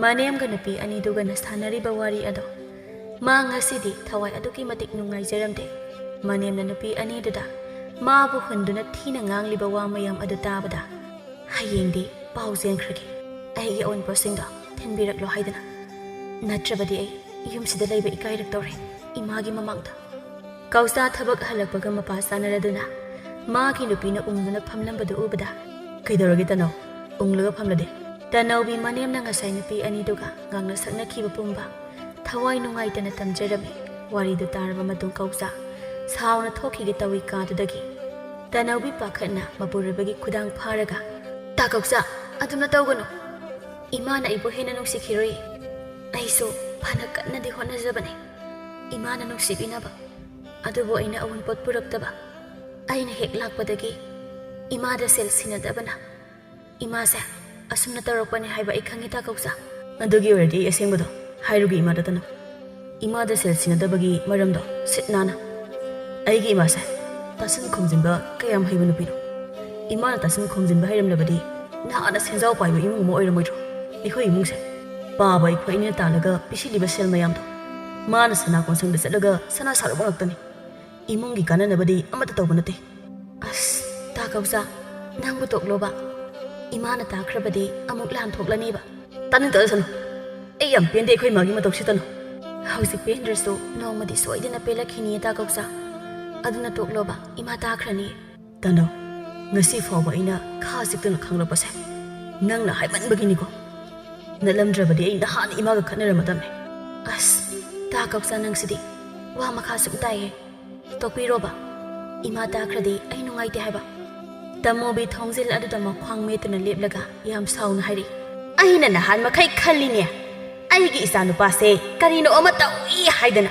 Speaker 1: ꯃꯅꯦꯝꯒ ꯅꯨꯄꯤ ꯑꯅꯤꯗꯨꯒꯅ ꯁꯥꯟꯅꯔꯤꯕ ꯋꯥꯔꯤ ꯑꯗꯣ ꯃꯥ ꯉꯁꯤꯗꯤ ꯊꯋꯥꯏ ꯑꯗꯨꯛꯀꯤ ꯃꯇꯤꯛ ꯅꯨꯡꯉꯥꯏꯖꯔꯝꯗꯦ ꯃꯅꯦꯝꯅ ꯅꯨꯄꯤ ꯑꯅꯤꯗꯨꯗ ꯃꯥꯕꯨ ꯍꯨꯟꯗꯨꯅ ꯊꯤꯅ ꯉꯥꯡꯂꯤꯕ ꯋꯥ ꯃꯌꯥꯝ ꯑꯗꯨ ꯇꯥꯕꯗ ꯍꯌꯦꯡꯗꯤ ꯄꯥꯎ ꯆꯦꯟꯈ꯭ꯔꯒꯦ ꯑꯩꯒꯤ ꯑꯑꯣꯟꯄꯣꯠꯁꯤꯡꯗꯣ ꯊꯤꯟꯕꯤꯔꯛꯂꯣ ꯍꯥꯏꯗꯅ ꯅꯠꯇ꯭ꯔꯕꯗꯤ ꯑꯩ ꯌꯨꯝꯁꯤꯗ ꯂꯩꯕ ꯏꯀꯥꯏꯔꯛꯇꯧꯔꯦ ꯏꯃꯥꯒꯤ ꯃꯃꯥꯡꯗ ꯀꯧꯁꯥ ꯊꯕꯛ ꯍꯜꯂꯛꯄꯒ ꯃꯄꯥ ꯆꯥꯅꯔꯗꯨꯅ ꯃꯥꯒꯤ ꯅꯨꯄꯤꯅ ꯎꯪꯗꯨꯅ ꯐꯝꯂꯝꯕꯗꯨ ꯎꯕꯗ ꯀꯩꯗꯧꯔꯒꯦ ꯇꯅꯧ ꯎꯪꯂꯒ ꯐꯝꯂꯗꯦ ꯇꯅꯧꯕꯤ ꯃꯅꯦꯝꯅ ꯉꯁꯥꯏ ꯅꯨꯄꯤ ꯑꯅꯤꯗꯨꯒ ꯉꯥꯡꯅ ꯁꯛꯅꯈꯤꯕ ꯄꯨꯝꯕ ꯊꯋꯥꯏ ꯅꯨꯡꯉꯥꯏꯇꯅ ꯇꯝꯖꯔꯝꯃꯤ ꯋꯥꯔꯤꯗꯨ ꯇꯥꯔꯕ ꯃꯇꯨꯡ ꯀꯧꯁꯥ ꯁꯥꯎꯅ ꯊꯣꯛꯈꯤꯒꯦ ꯇꯧꯏ ꯀꯥꯗꯨꯗꯒꯤ ꯇꯅꯧꯕꯤ ꯄꯥꯈꯠꯅ ꯃꯄꯨꯔꯣꯏꯕꯒꯤ ꯈꯨꯗꯥꯡ ꯐꯥꯔꯒ ꯇꯥ ꯀꯧꯁꯥ ꯑꯗꯨꯝꯅ ꯇꯧꯒꯅꯨ ꯏꯃꯥꯅ ꯑꯩꯕꯨ ꯍꯦꯟꯅ ꯅꯨꯡꯁꯤꯈꯤꯔꯣꯏ ꯑꯩꯁꯨ ꯐꯅ ꯀꯟꯅꯗꯤ ꯍꯣꯠꯅꯖꯕꯅꯤ ꯏꯃꯥꯅ ꯅꯨꯡꯁꯤꯕꯤꯅꯕ ꯑꯗꯨꯕꯨ ꯑꯩꯅ ꯑꯎꯟꯄꯣꯠ ꯄꯨꯔꯛꯇꯕ ꯑꯩꯅ ꯍꯦꯛ ꯂꯥꯛꯄꯗꯒꯤ ꯏꯃꯥꯗ ꯁꯦꯜ ꯁꯤꯟꯅꯗꯕꯅ ꯏꯃꯥꯁꯦ ꯑꯁꯨꯝꯅ ꯇꯧꯔꯛꯄꯅꯤ ꯍꯥꯏꯕ ꯑꯩ ꯈꯪꯉꯤ ꯇꯥ ꯀꯧꯁꯥ ꯑꯗꯨꯒꯤ ꯑꯣꯏꯔꯗꯤ ꯑꯩ ꯑꯁꯦꯡꯕꯗꯣ ꯍꯥꯏꯔꯨꯒꯦ ꯏꯃꯥꯗ ꯇꯅꯧ ꯏꯃꯥꯗ ꯁꯦꯜ ꯁꯤꯟꯅꯗꯕꯒꯤ ꯃꯔꯝꯗꯣ ꯁꯤꯠ ꯅꯥꯟꯅ ꯑꯩꯒꯤ ꯏꯃꯥꯁꯦ ꯇꯥꯁꯤꯟ ꯈꯣꯝꯖꯤꯟꯕ ꯀꯌꯥꯝ ꯍꯩꯕ ꯅꯨꯄꯤꯅꯣ ꯏꯃꯥꯅ ꯇꯥꯁꯤꯟ ꯈꯣꯝꯖꯤꯟꯕ ꯍꯩꯔꯝꯂꯕꯗꯤ ꯅꯍꯥꯟꯅ ꯁꯦꯟꯖꯥꯎ ꯄꯥꯏꯕ ꯏꯃꯨꯡ ꯑꯃ ꯑꯣꯏꯔꯝꯃꯣꯏꯗ꯭ꯔꯣ ꯑꯩꯈꯣꯏ ꯏꯃꯨꯡꯁꯦ ꯄꯥꯕ ꯑꯩꯈꯣꯏ ꯑꯅꯤꯅ ꯇꯥꯜꯂꯒ ꯄꯤꯁꯤꯜꯂꯤꯕ ꯁꯦꯜ ꯃꯌꯥꯝꯗꯣ ꯃꯥꯅ ꯁꯅꯥ ꯀꯣꯟꯁꯪꯗ ꯆꯠꯂꯒ ꯁꯅꯥ ꯁꯥꯔꯨꯕ ꯉꯥꯛꯇꯅꯤ ꯏꯃꯨꯡꯒꯤ ꯀꯥꯟꯅꯅꯕꯗꯤ ꯑꯃꯠꯇ ꯇꯧꯕ ꯅꯠꯇꯦ ꯑꯁ ꯇꯥ ꯀꯧꯁꯥ ꯅꯪꯕꯨ ꯇꯣꯛꯂꯣꯕ ꯏꯃꯥꯅ ꯇꯥꯈ꯭ꯔꯕꯗꯤ ꯑꯃꯨꯛ ꯂꯥꯟ ꯊꯣꯛꯂꯅꯤꯕ ꯇꯥꯅꯤꯡꯇꯁꯅꯨ ꯑꯩ ꯌꯥꯝ ꯄꯦꯟꯗꯦ ꯑꯩꯈꯣꯏ ꯃꯥꯒꯤ ꯃꯇꯧ ꯁꯤꯠꯇꯅꯨ ꯍꯧꯖꯤꯛ ꯄꯦꯟꯗ꯭ꯔꯁꯨ ꯅꯣꯡꯃꯗꯤ ꯁꯣꯏꯗꯅ ꯄꯦꯜꯂꯛꯈꯤꯅꯤꯌꯦ ꯇꯥ ꯀꯧꯁꯥ ꯑꯗꯨꯅ ꯇꯣꯛꯂꯣꯕ ꯏꯃꯥ ꯇꯥꯈ꯭ꯔꯅꯤ ꯇꯅꯧ ꯉꯁꯤ ꯐꯥꯎꯕ ꯑꯩꯅ ꯈꯥ ꯆꯤꯛꯇꯨꯅ ꯈꯪꯂꯛꯄꯁꯦ ꯅꯪꯅ ꯍꯥꯏꯃꯟꯕꯒꯤꯅꯤꯀꯣ ꯅꯠꯂꯝꯗ꯭ꯔꯕꯗꯤ ꯑꯩ ꯅꯍꯥꯟꯅ ꯏꯃꯥꯒ ꯈꯠꯅꯔꯝꯃꯗꯝꯅꯦ ꯑꯁ ꯇꯥ ꯀꯧꯁꯥ ꯅꯪꯁꯤꯗꯤ ꯋꯥ ꯃꯈꯥ ꯁꯨꯝ ꯇꯥꯏꯌꯦ ꯇꯣꯛꯄꯤꯔꯣꯕ ꯏꯃꯥ ꯇꯥꯈ꯭ꯔꯗꯤ ꯑꯩ ꯅꯨꯡꯉꯥꯏꯇꯦ ꯍꯥꯏꯕ ꯇꯃꯣꯕꯤ ꯊꯣꯡꯖꯤꯜ ꯑꯗꯨꯗ ꯃꯈ꯭ꯋꯥꯡ ꯃꯦꯠꯇꯨꯅ ꯂꯦꯞꯂꯒ ꯌꯥꯝ ꯁꯥꯎꯅ ꯍꯥꯏꯔꯤ ꯑꯩꯅ ꯅꯍꯥꯟ ꯃꯈꯩ ꯈꯜꯂꯤꯅꯦ ꯑꯩꯒꯤ ꯏꯆꯥꯅꯨꯄꯥꯁꯦ ꯀꯔꯤꯅꯣ ꯑꯃ ꯇꯧꯏ ꯍꯥꯏꯗꯅ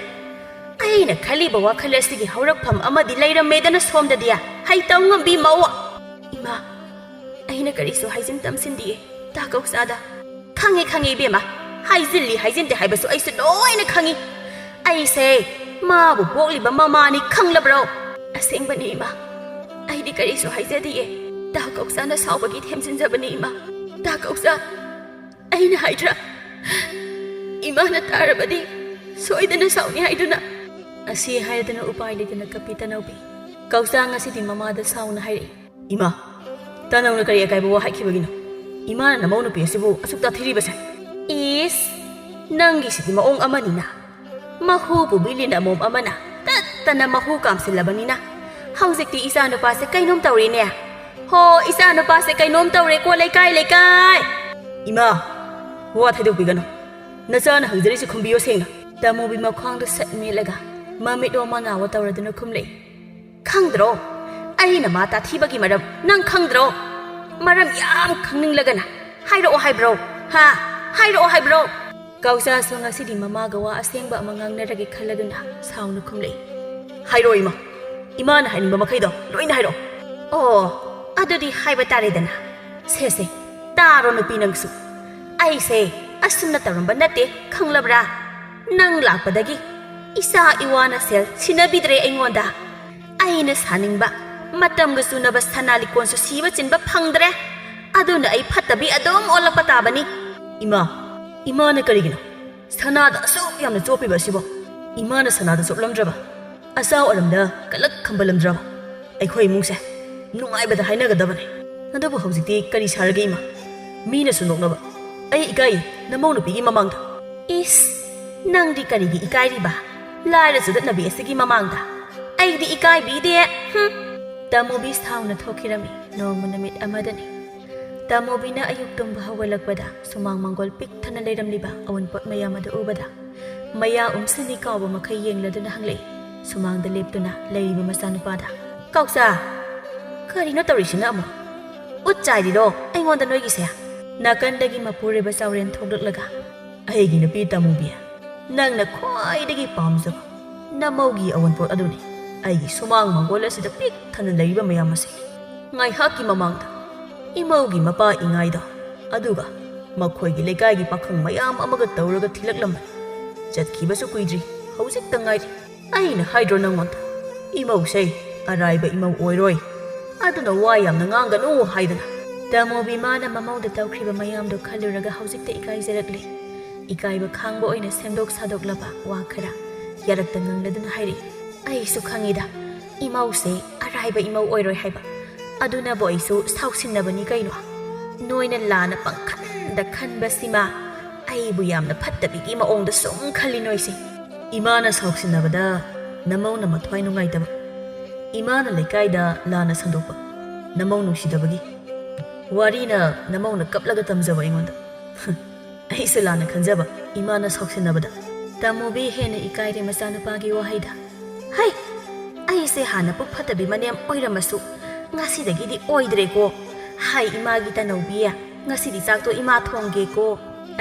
Speaker 1: ꯑꯩꯅ ꯈꯜꯂꯤꯕ ꯋꯥꯈꯜ ꯑꯁꯤꯒꯤ ꯍꯧꯔꯛꯐꯝ ꯑꯃꯗꯤ ꯂꯩꯔꯝꯃꯦꯗꯅ ꯁꯣꯝꯗꯗꯤ ꯍꯩꯇꯧ ꯉꯝꯕꯤ ꯃꯧ ꯏꯃꯥ ꯑꯩꯅ ꯀꯔꯤꯁꯨ ꯍꯥꯏꯖꯤꯟ ꯇꯝꯁꯤꯟꯗꯤꯌꯦ ꯇꯥ ꯀꯧꯁꯥꯗ ꯈꯪꯉꯤ ꯏꯕꯦꯝꯃ ꯍꯥꯏꯖꯤꯜꯂꯤ ꯍꯥꯏꯖꯤꯟꯗꯦ ꯍꯥꯏꯕꯁꯨ ꯑꯩꯁꯨ ꯂꯣꯏꯅ ꯈꯪꯉꯤ ꯑꯩꯁꯦ ꯃꯥꯕꯨ ꯄꯣꯛꯂꯤꯕ ꯃꯃꯥꯅꯤ ꯈꯪꯂꯕ꯭ꯔꯣ ꯑꯁꯦꯡꯕꯅꯤ ꯏꯃꯥ ꯑꯩꯗꯤ ꯀꯔꯤꯁꯨ ꯍꯥꯏꯖꯗꯤꯌꯦ ꯇꯥ ꯀꯧꯁꯥꯅ ꯁꯥꯎꯕꯒꯤ ꯊꯦꯝꯖꯤꯟꯖꯕꯅꯤ ꯏꯃꯥ ꯇꯥ ꯀꯧꯁꯥ ꯑꯩꯅ ꯍꯥꯏꯗ꯭ꯔꯥ ꯏꯃꯥꯅ ꯇꯥꯔꯕꯗꯤ ꯁꯣꯏꯗꯅ ꯁꯥꯎꯅꯤ ꯍꯥꯏꯗꯨꯅ ꯑꯁꯤ ꯍꯥꯏꯔꯗꯨꯅ ꯎꯄꯥꯏ ꯂꯩꯇꯅ ꯀꯞꯄꯤ ꯇꯅꯧꯕꯤ ꯀꯧꯁꯥ ꯉꯁꯤꯗꯤ ꯃꯃꯥꯗ ꯁꯥꯎꯅ ꯍꯥꯏꯔꯛꯏ ꯏꯃꯥ ꯇꯅꯧꯅ ꯀꯔꯤ ꯑꯀꯥꯏꯕ ꯋꯥ ꯍꯥꯏꯈꯤꯕꯒꯤꯅꯣ ꯏꯃꯥꯅ ꯅꯃꯧ ꯅꯨꯄꯤ ꯑꯁꯤꯕꯨ ꯑꯁꯨꯛ ꯇꯥꯊꯤꯔꯤꯕꯁꯦ ꯏꯁ ꯅꯪꯒꯤꯁꯤꯗꯤ ꯃꯑꯣꯡ ꯑꯃꯅꯤꯅ ꯃꯍꯨ ꯄꯨꯕꯤꯂꯤꯅ ꯑꯃꯣꯝ ꯑꯃꯅ ꯇꯠꯇꯅ ꯃꯍꯨ ꯀꯥꯝꯁꯤꯜꯂꯕꯅꯤꯅ ꯍꯧꯖꯤꯛꯇꯤ ꯏꯆꯥꯅꯨꯄꯥꯁꯦ ꯀꯩꯅꯣꯝ ꯇꯧꯔꯤꯅꯦ ꯍꯣ ꯏꯆꯥꯅꯨꯄꯥꯁꯦ ꯀꯩꯅꯣꯝ ꯇꯧꯔꯦꯀꯣ ꯂꯩꯀꯥꯏ ꯏꯃꯥ ꯋꯥ ꯊꯩꯗꯣꯛꯄꯤꯒꯅꯨ ꯅꯆꯥꯅ ꯍꯪꯖꯔꯤꯁꯤ ꯈꯨꯝꯕꯤꯌꯣ ꯁꯦꯡꯅ ꯇꯃꯣꯕꯤ ꯃꯈ꯭ꯋꯥꯡꯗ ꯁꯠ ꯃꯦꯠꯂꯒ ꯃꯃꯤꯠ ꯃꯅꯥꯋ ꯇꯧꯔꯗꯨꯅ ꯈꯨꯝꯂꯛꯏ ꯈꯪꯗ꯭ꯔꯣ ꯑꯩꯅ ꯃꯥ ꯇꯥꯊꯤꯕꯒꯤ ꯃꯔꯝ ꯅꯪ ꯈꯪꯗ꯭ꯔꯣ ꯃꯔꯝ ꯌꯥꯝ ꯈꯪꯅꯤꯡꯂꯒꯅ ꯍꯥꯏꯔꯛꯑꯣ ꯍꯥꯏꯕ꯭ꯔꯣ ꯍꯥꯏꯔꯛꯑꯣ ꯍꯥꯏꯕ꯭ꯔꯣ ꯀꯧꯁꯥꯁꯨ ꯉꯁꯤꯗꯤ ꯃꯃꯥꯒ ꯋꯥ ꯑꯁꯦꯡꯕ ꯑꯃ ꯉꯥꯡꯅꯔꯒꯦ ꯈꯜꯂꯗꯨꯅ ꯁꯥꯎꯅ ꯈꯨꯝꯂꯛꯏ ꯍꯥꯏꯔꯛꯑꯣ ꯏꯃꯥ ꯏꯃꯥꯅ ꯍꯥꯏꯅꯤꯡꯕ ꯃꯈꯩꯗꯣ ꯂꯣꯏꯅ ꯍꯥꯏꯔꯛꯑꯣ ꯑꯣ ꯑꯗꯨꯗꯤ ꯍꯥꯏꯕ ꯇꯥꯔꯦꯗꯅ ꯁꯦ ꯇꯥꯔꯣ ꯅꯨꯄꯤ ꯅꯪꯁꯨ ꯑꯩꯁꯦ ꯑꯁꯨꯝꯅ ꯇꯧꯔꯝꯕ ꯅꯠꯇꯦ ꯈꯪꯂꯕ꯭ꯔꯥ ꯅꯪ ꯂꯥꯛꯄꯗꯒꯤ ꯏꯆꯥ ꯏꯋꯥꯅ ꯁꯦꯜ ꯁꯤꯟꯅꯕꯤꯗ꯭ꯔꯦ ꯑꯩꯉꯣꯟꯗ ꯑꯩꯅ ꯁꯥꯅꯤꯡꯕ ꯃꯇꯝꯒ ꯆꯨꯅꯕ ꯁꯅꯥ ꯂꯤꯀꯣꯟꯁꯨ ꯁꯤꯕ ꯆꯤꯟꯕ ꯐꯪꯗ꯭ꯔꯦ ꯑꯗꯨꯅ ꯑꯩ ꯐꯠꯇꯕꯤ ꯑꯗꯨꯝ ꯑꯣꯜꯂꯛꯄ ꯇꯥꯕꯅꯤ ꯏꯃꯥꯅ ꯀꯔꯤꯒꯤꯅꯣ ꯁꯅꯥꯗ ꯑꯁꯨꯛ ꯌꯥꯝꯅ ꯆꯣꯞꯄꯤꯕ ꯑꯁꯤꯕꯣ ꯏꯃꯥꯅ ꯁꯅꯥꯗ ꯆꯣꯞꯂꯝꯗ꯭ꯔꯕ ꯑꯆꯥꯎ ꯑꯔꯝꯗ ꯀꯂꯛ ꯈꯝꯕꯜꯂꯝꯗ꯭ꯔꯕ ꯑꯩꯈꯣꯏ ꯏꯃꯨꯡꯁꯦ ꯅꯨꯡꯉꯥꯏꯕꯗ ꯍꯥꯏꯅꯒꯗꯕꯅꯤ ꯑꯗꯨꯕꯨ ꯍꯧꯖꯤꯛꯇꯤ ꯀꯔꯤ ꯁꯥꯔꯒꯦ ꯏꯃꯥ ꯃꯤꯅꯁꯨ ꯅꯣꯛꯅꯕ ꯑꯩ ꯏꯀꯥꯏ ꯅꯃꯧ ꯅꯨꯄꯤꯒꯤ ꯃꯃꯥꯡꯗ ꯏꯁ ꯅꯪꯗꯤ ꯀꯔꯤꯒꯤ ꯏꯀꯥꯏꯔꯤꯕ ꯂꯥꯏꯔ ꯆꯨꯗꯠꯅꯕꯤ ꯑꯁꯤꯒꯤ ꯃꯃꯥꯡꯗ ꯑꯩꯗꯤ ꯏꯀꯥꯏꯕꯤꯗꯦ ꯇꯃꯣꯕꯤ ꯁꯥꯎꯅ ꯊꯣꯛꯈꯤꯔꯝꯃꯤ ꯅꯣꯡꯃ ꯅꯨꯃꯤꯠ ꯑꯃꯗꯅꯤ ꯇꯃꯣꯕꯤꯅ ꯑꯌꯨꯛ ꯇꯨꯝꯕ ꯍꯧꯒꯠꯂꯛꯄꯗ ꯁꯨꯃꯥꯡ ꯃꯥꯡꯒꯣꯜ ꯄꯤꯛꯊꯅ ꯂꯩꯔꯝꯂꯤꯕ ꯑꯋꯟꯄꯣꯠ ꯃꯌꯥꯝ ꯑꯗꯨ ꯎꯕꯗ ꯃꯌꯥ ꯎꯝꯁꯤꯅꯤ ꯀꯥꯎꯕ ꯃꯈꯩ ꯌꯦꯡꯂꯗꯨꯅ ꯍꯪꯂꯛꯏ ꯁꯨꯃꯥꯡꯗ ꯂꯦꯞꯇꯨꯅ ꯂꯩꯔꯤꯕ ꯃꯆꯥꯅꯨꯄꯥꯗ ꯀꯧꯁꯥ ꯀꯔꯤꯅꯣ ꯇꯧꯔꯤꯁꯤꯅ ꯑꯃꯨꯛ ꯎꯠ ꯆꯥꯏꯔꯤꯔꯣ ꯑꯩꯉꯣꯟꯗ ꯅꯣꯏꯒꯤꯁꯦ ꯅꯥꯀꯟꯗꯒꯤ ꯃꯄꯨꯔꯣꯏꯕ ꯆꯥꯎꯔꯦꯟ ꯊꯣꯛꯂꯛꯂꯒ ꯑꯩꯒꯤ ꯅꯨꯄꯤ ꯇꯃꯣꯕꯤ ꯅꯪꯅ ꯈ꯭ꯋꯥꯏꯗꯒꯤ ꯄꯥꯝꯖꯕ ꯅꯃꯧꯒꯤ ꯑꯋꯟꯄꯣꯠ ꯑꯗꯨꯅꯤ ꯑꯩꯒꯤ ꯁꯨꯃꯥꯡ ꯃꯥꯡꯒꯣꯜ ꯑꯁꯤꯗ ꯄꯤꯛ ꯊꯟꯅ ꯂꯩꯔꯤꯕ ꯃꯌꯥꯝ ꯑꯁꯤ ꯉꯥꯏꯍꯥꯛꯀꯤ ꯃꯃꯥꯡꯗ ꯏꯃꯧꯒꯤ ꯃꯄꯥ ꯏꯉꯥꯏꯗ ꯑꯗꯨꯒ ꯃꯈꯣꯏꯒꯤ ꯂꯩꯀꯥꯏꯒꯤ ꯄꯥꯈꯪ ꯃꯌꯥꯝ ꯑꯃꯒ ꯇꯧꯔꯒ ꯊꯤꯜꯂꯛꯂꯝꯕꯅꯤ ꯆꯠꯈꯤꯕꯁꯨ ꯀꯨꯏꯗ꯭ꯔꯤ ꯍꯧꯖꯤꯛꯇ ꯉꯥꯏꯔꯤ ꯑꯩꯅ ꯍꯥꯏꯗ꯭ꯔꯣ ꯅꯪꯉꯣꯟꯗ ꯏꯃꯧꯁꯦ ꯑꯔꯥꯏꯕ ꯏꯃꯧ ꯑꯣꯏꯔꯣꯏ ꯑꯗꯨꯅ ꯋꯥ ꯌꯥꯝꯅ ꯉꯥꯡꯒꯅꯨ ꯍꯥꯏꯗꯅ ꯇꯥꯃꯣꯕꯤ ꯃꯥꯅ ꯃꯃꯧꯗ ꯇꯧꯈ꯭ꯔꯤꯕ ꯃꯌꯥꯝꯗꯣ ꯈꯜꯂꯨꯔꯒ ꯍꯧꯖꯤꯛꯇ ꯏꯀꯥꯏꯖꯔꯛꯂꯤ ꯏꯀꯥꯏꯕ ꯈꯥꯡꯕ ꯑꯣꯏꯅ ꯁꯦꯝꯗꯣꯛ ꯁꯥꯗꯣꯛꯂꯕ ꯋꯥ ꯈꯔ ꯌꯥꯔꯛꯇ ꯉꯪꯂꯗꯨꯅ ꯍꯥꯏꯔꯛꯏ ꯑꯩꯁꯨ ꯈꯪꯏꯗ ꯏꯃꯧꯁꯦ ꯑꯔꯥꯏꯕ ꯏꯃꯧ ꯑꯣꯏꯔꯣꯏ ꯍꯥꯏꯕ ꯑꯗꯨꯅꯕꯨ ꯑꯩꯁꯨ ꯁꯥꯎꯁꯤꯟꯅꯕꯅꯤ ꯀꯩꯅꯣ ꯅꯣꯏꯅ ꯂꯥꯟꯅ ꯄꯪꯈꯟꯗ ꯈꯟꯕꯁꯤꯃ ꯑꯩꯕꯨ ꯌꯥꯝꯅ ꯐꯠꯇꯕꯤꯒꯤ ꯃꯑꯣꯡꯗ ꯁꯨꯝ ꯈꯜꯂꯤ ꯅꯣꯏꯁꯦ ꯏꯃꯥꯅ ꯁꯥꯎꯁꯤꯟꯅꯕꯗ ꯅꯃꯧꯅ ꯃꯊ꯭ꯋꯥꯏ ꯅꯨꯡꯉꯥꯏꯇꯕ ꯏꯃꯥꯅ ꯂꯩꯀꯥꯏꯗ ꯂꯥꯟꯅ ꯁꯟꯗꯣꯛꯄ ꯅꯃꯧ ꯅꯨꯡꯁꯤꯗꯕꯒꯤ ꯋꯥꯔꯤꯅ ꯅꯃꯧꯅ ꯀꯞꯂꯒ ꯇꯝꯖꯕ ꯑꯩꯉꯣꯟꯗ ꯑꯩꯁꯨ ꯂꯥꯟꯅ ꯈꯟꯖꯕ ꯏꯃꯥꯅ ꯁꯥꯎꯁꯤꯟꯅꯕꯗ ꯇꯥꯃꯣꯕꯤ ꯍꯦꯟꯅ ꯏꯀꯥꯏꯔꯦ ꯃꯆꯥꯅꯨꯄꯥꯒꯤ ꯋꯥꯍꯩꯗ ꯍꯩ ꯑꯩꯁꯦ ꯍꯥꯟꯅ ꯄꯨꯛ ꯐꯠꯇꯕꯤ ꯃꯅꯦꯝ ꯑꯣꯏꯔꯝꯃꯁꯨ ꯉꯁꯤꯗꯒꯤꯗꯤ ꯑꯣꯏꯗ꯭ꯔꯦꯀꯣ ꯍꯥꯏ ꯏꯃꯥꯒꯤ ꯇꯅꯧꯕꯤ ꯉꯁꯤꯗꯤ ꯆꯥꯛꯇꯣ ꯏꯃꯥ ꯊꯣꯡꯒꯦꯀꯣ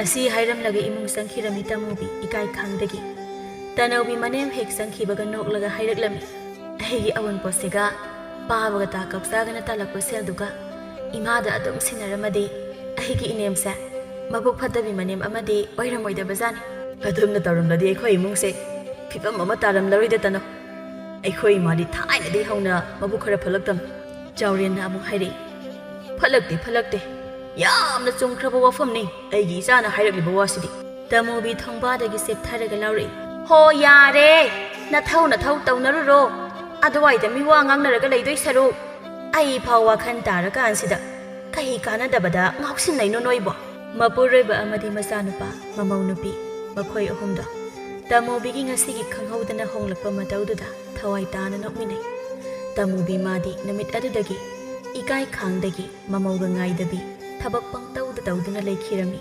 Speaker 1: ꯑꯁꯤ ꯍꯥꯏꯔꯝꯂꯒ ꯏꯃꯨꯡ ꯆꯪꯈꯤꯔꯝꯃꯤ ꯇꯥꯃꯣꯕꯤ ꯏꯀꯥꯏ ꯈꯥꯡꯗꯒꯤ ꯇꯅꯧꯕꯤ ꯃꯅꯦꯝ ꯍꯦꯛ ꯆꯪꯈꯤꯕꯒ ꯅꯣꯛꯂꯒ ꯍꯥꯏꯔꯛꯂꯝꯃꯤ ꯑꯩꯒꯤ ꯑꯋꯟꯄꯣꯠꯁꯤꯒ ꯄꯥꯕꯒ ꯇꯥ ꯀꯞꯆꯥꯒꯅ ꯇꯥꯜꯂꯛꯄ ꯁꯦꯜꯗꯨꯒ ꯏꯃꯥꯗ ꯑꯗꯨꯝ ꯁꯤꯟꯅꯔꯝꯃꯗꯤ ꯑꯩꯒꯤ ꯏꯅꯦꯝꯁꯦ ꯃꯕꯨꯛ ꯐꯠꯇꯕꯤ ꯃꯅꯦꯝ ꯑꯃꯗꯤ ꯑꯣꯏꯔꯝꯃꯣꯏꯗꯕꯖꯥꯠꯅꯤ ꯑꯗꯨꯝꯅ ꯇꯧꯔꯝꯂꯗꯤ ꯑꯩꯈꯣꯏ ꯏꯃꯨꯡꯁꯦ ꯐꯤꯕꯝ ꯑꯃ ꯇꯥꯔꯝꯂꯔꯣꯏꯗ ꯇꯅꯧ ꯑꯩꯈꯣꯏ ꯏꯃꯥꯗꯤ ꯊꯥꯏꯅꯗꯒꯤ ꯍꯧꯅ ꯃꯕꯨꯛ ꯈꯔ ꯐꯠꯂꯛꯇꯝꯅꯤ ꯆꯥꯎꯔꯦꯟꯅ ꯑꯃꯨꯛ ꯍꯥꯏꯔꯛꯏ ꯐꯠꯂꯛꯇꯦ ꯌꯥꯝꯅ ꯆꯨꯝꯈ꯭ꯔꯕ ꯋꯥꯐꯝꯅꯤ ꯑꯩꯒꯤ ꯏꯆꯥꯅ ꯍꯥꯏꯔꯛꯂꯤꯕ ꯋꯥꯁꯤꯗꯤ ꯇꯥꯃꯣꯕꯤ ꯊꯣꯡꯕꯥꯗꯒꯤ ꯆꯦꯞꯊꯔꯒ ꯂꯥꯎꯔꯛꯏ ꯍꯣ ꯌꯥꯔꯦ ꯅꯊꯧ ꯇꯧꯅꯔꯨꯔꯣ ꯑꯗꯨꯋꯥꯏꯗ ꯃꯤꯋꯥ ꯉꯥꯡꯅꯔꯒ ꯂꯩꯗꯣꯏ ꯁꯔꯨꯛ ꯑꯩ ꯐꯥꯎ ꯋꯥꯈꯜ ꯇꯥꯔꯀꯥꯟꯁꯤꯗ ꯀꯩ ꯀꯥꯟꯅꯗꯕꯗ ꯉꯥꯎꯁꯤꯟꯅꯩꯅꯣ ꯅꯣꯏꯕꯣ ꯃꯄꯨꯔꯣꯏꯕ ꯑꯃꯗꯤ ꯃꯆꯥꯅꯨꯄꯥ ꯃꯃꯧ ꯅꯨꯄꯤ ꯃꯈꯣꯏ ꯑꯍꯨꯝꯗꯣ ꯇꯥꯃꯣꯕꯤꯒꯤ ꯉꯁꯤꯒꯤ ꯈꯪꯍꯧꯗꯅ ꯍꯣꯡꯂꯛꯄ ꯃꯇꯧꯗꯨꯗ ꯊꯋꯥꯏ ꯇꯥꯅ ꯅꯣꯛꯃꯤꯟꯅꯩ ꯇꯥꯃꯣꯕꯤ ꯃꯥꯗꯤ ꯅꯨꯃꯤꯠ ꯑꯗꯨꯗꯒꯤ ꯏꯀꯥꯏ ꯈꯥꯡꯗꯒꯤ ꯃꯃꯧꯒ ꯉꯥꯏꯗꯕꯤ ꯊꯕꯛ ꯄꯪꯇꯧꯗ ꯇꯧꯗꯨꯅ ꯂꯩꯈꯤꯔꯝꯃꯤ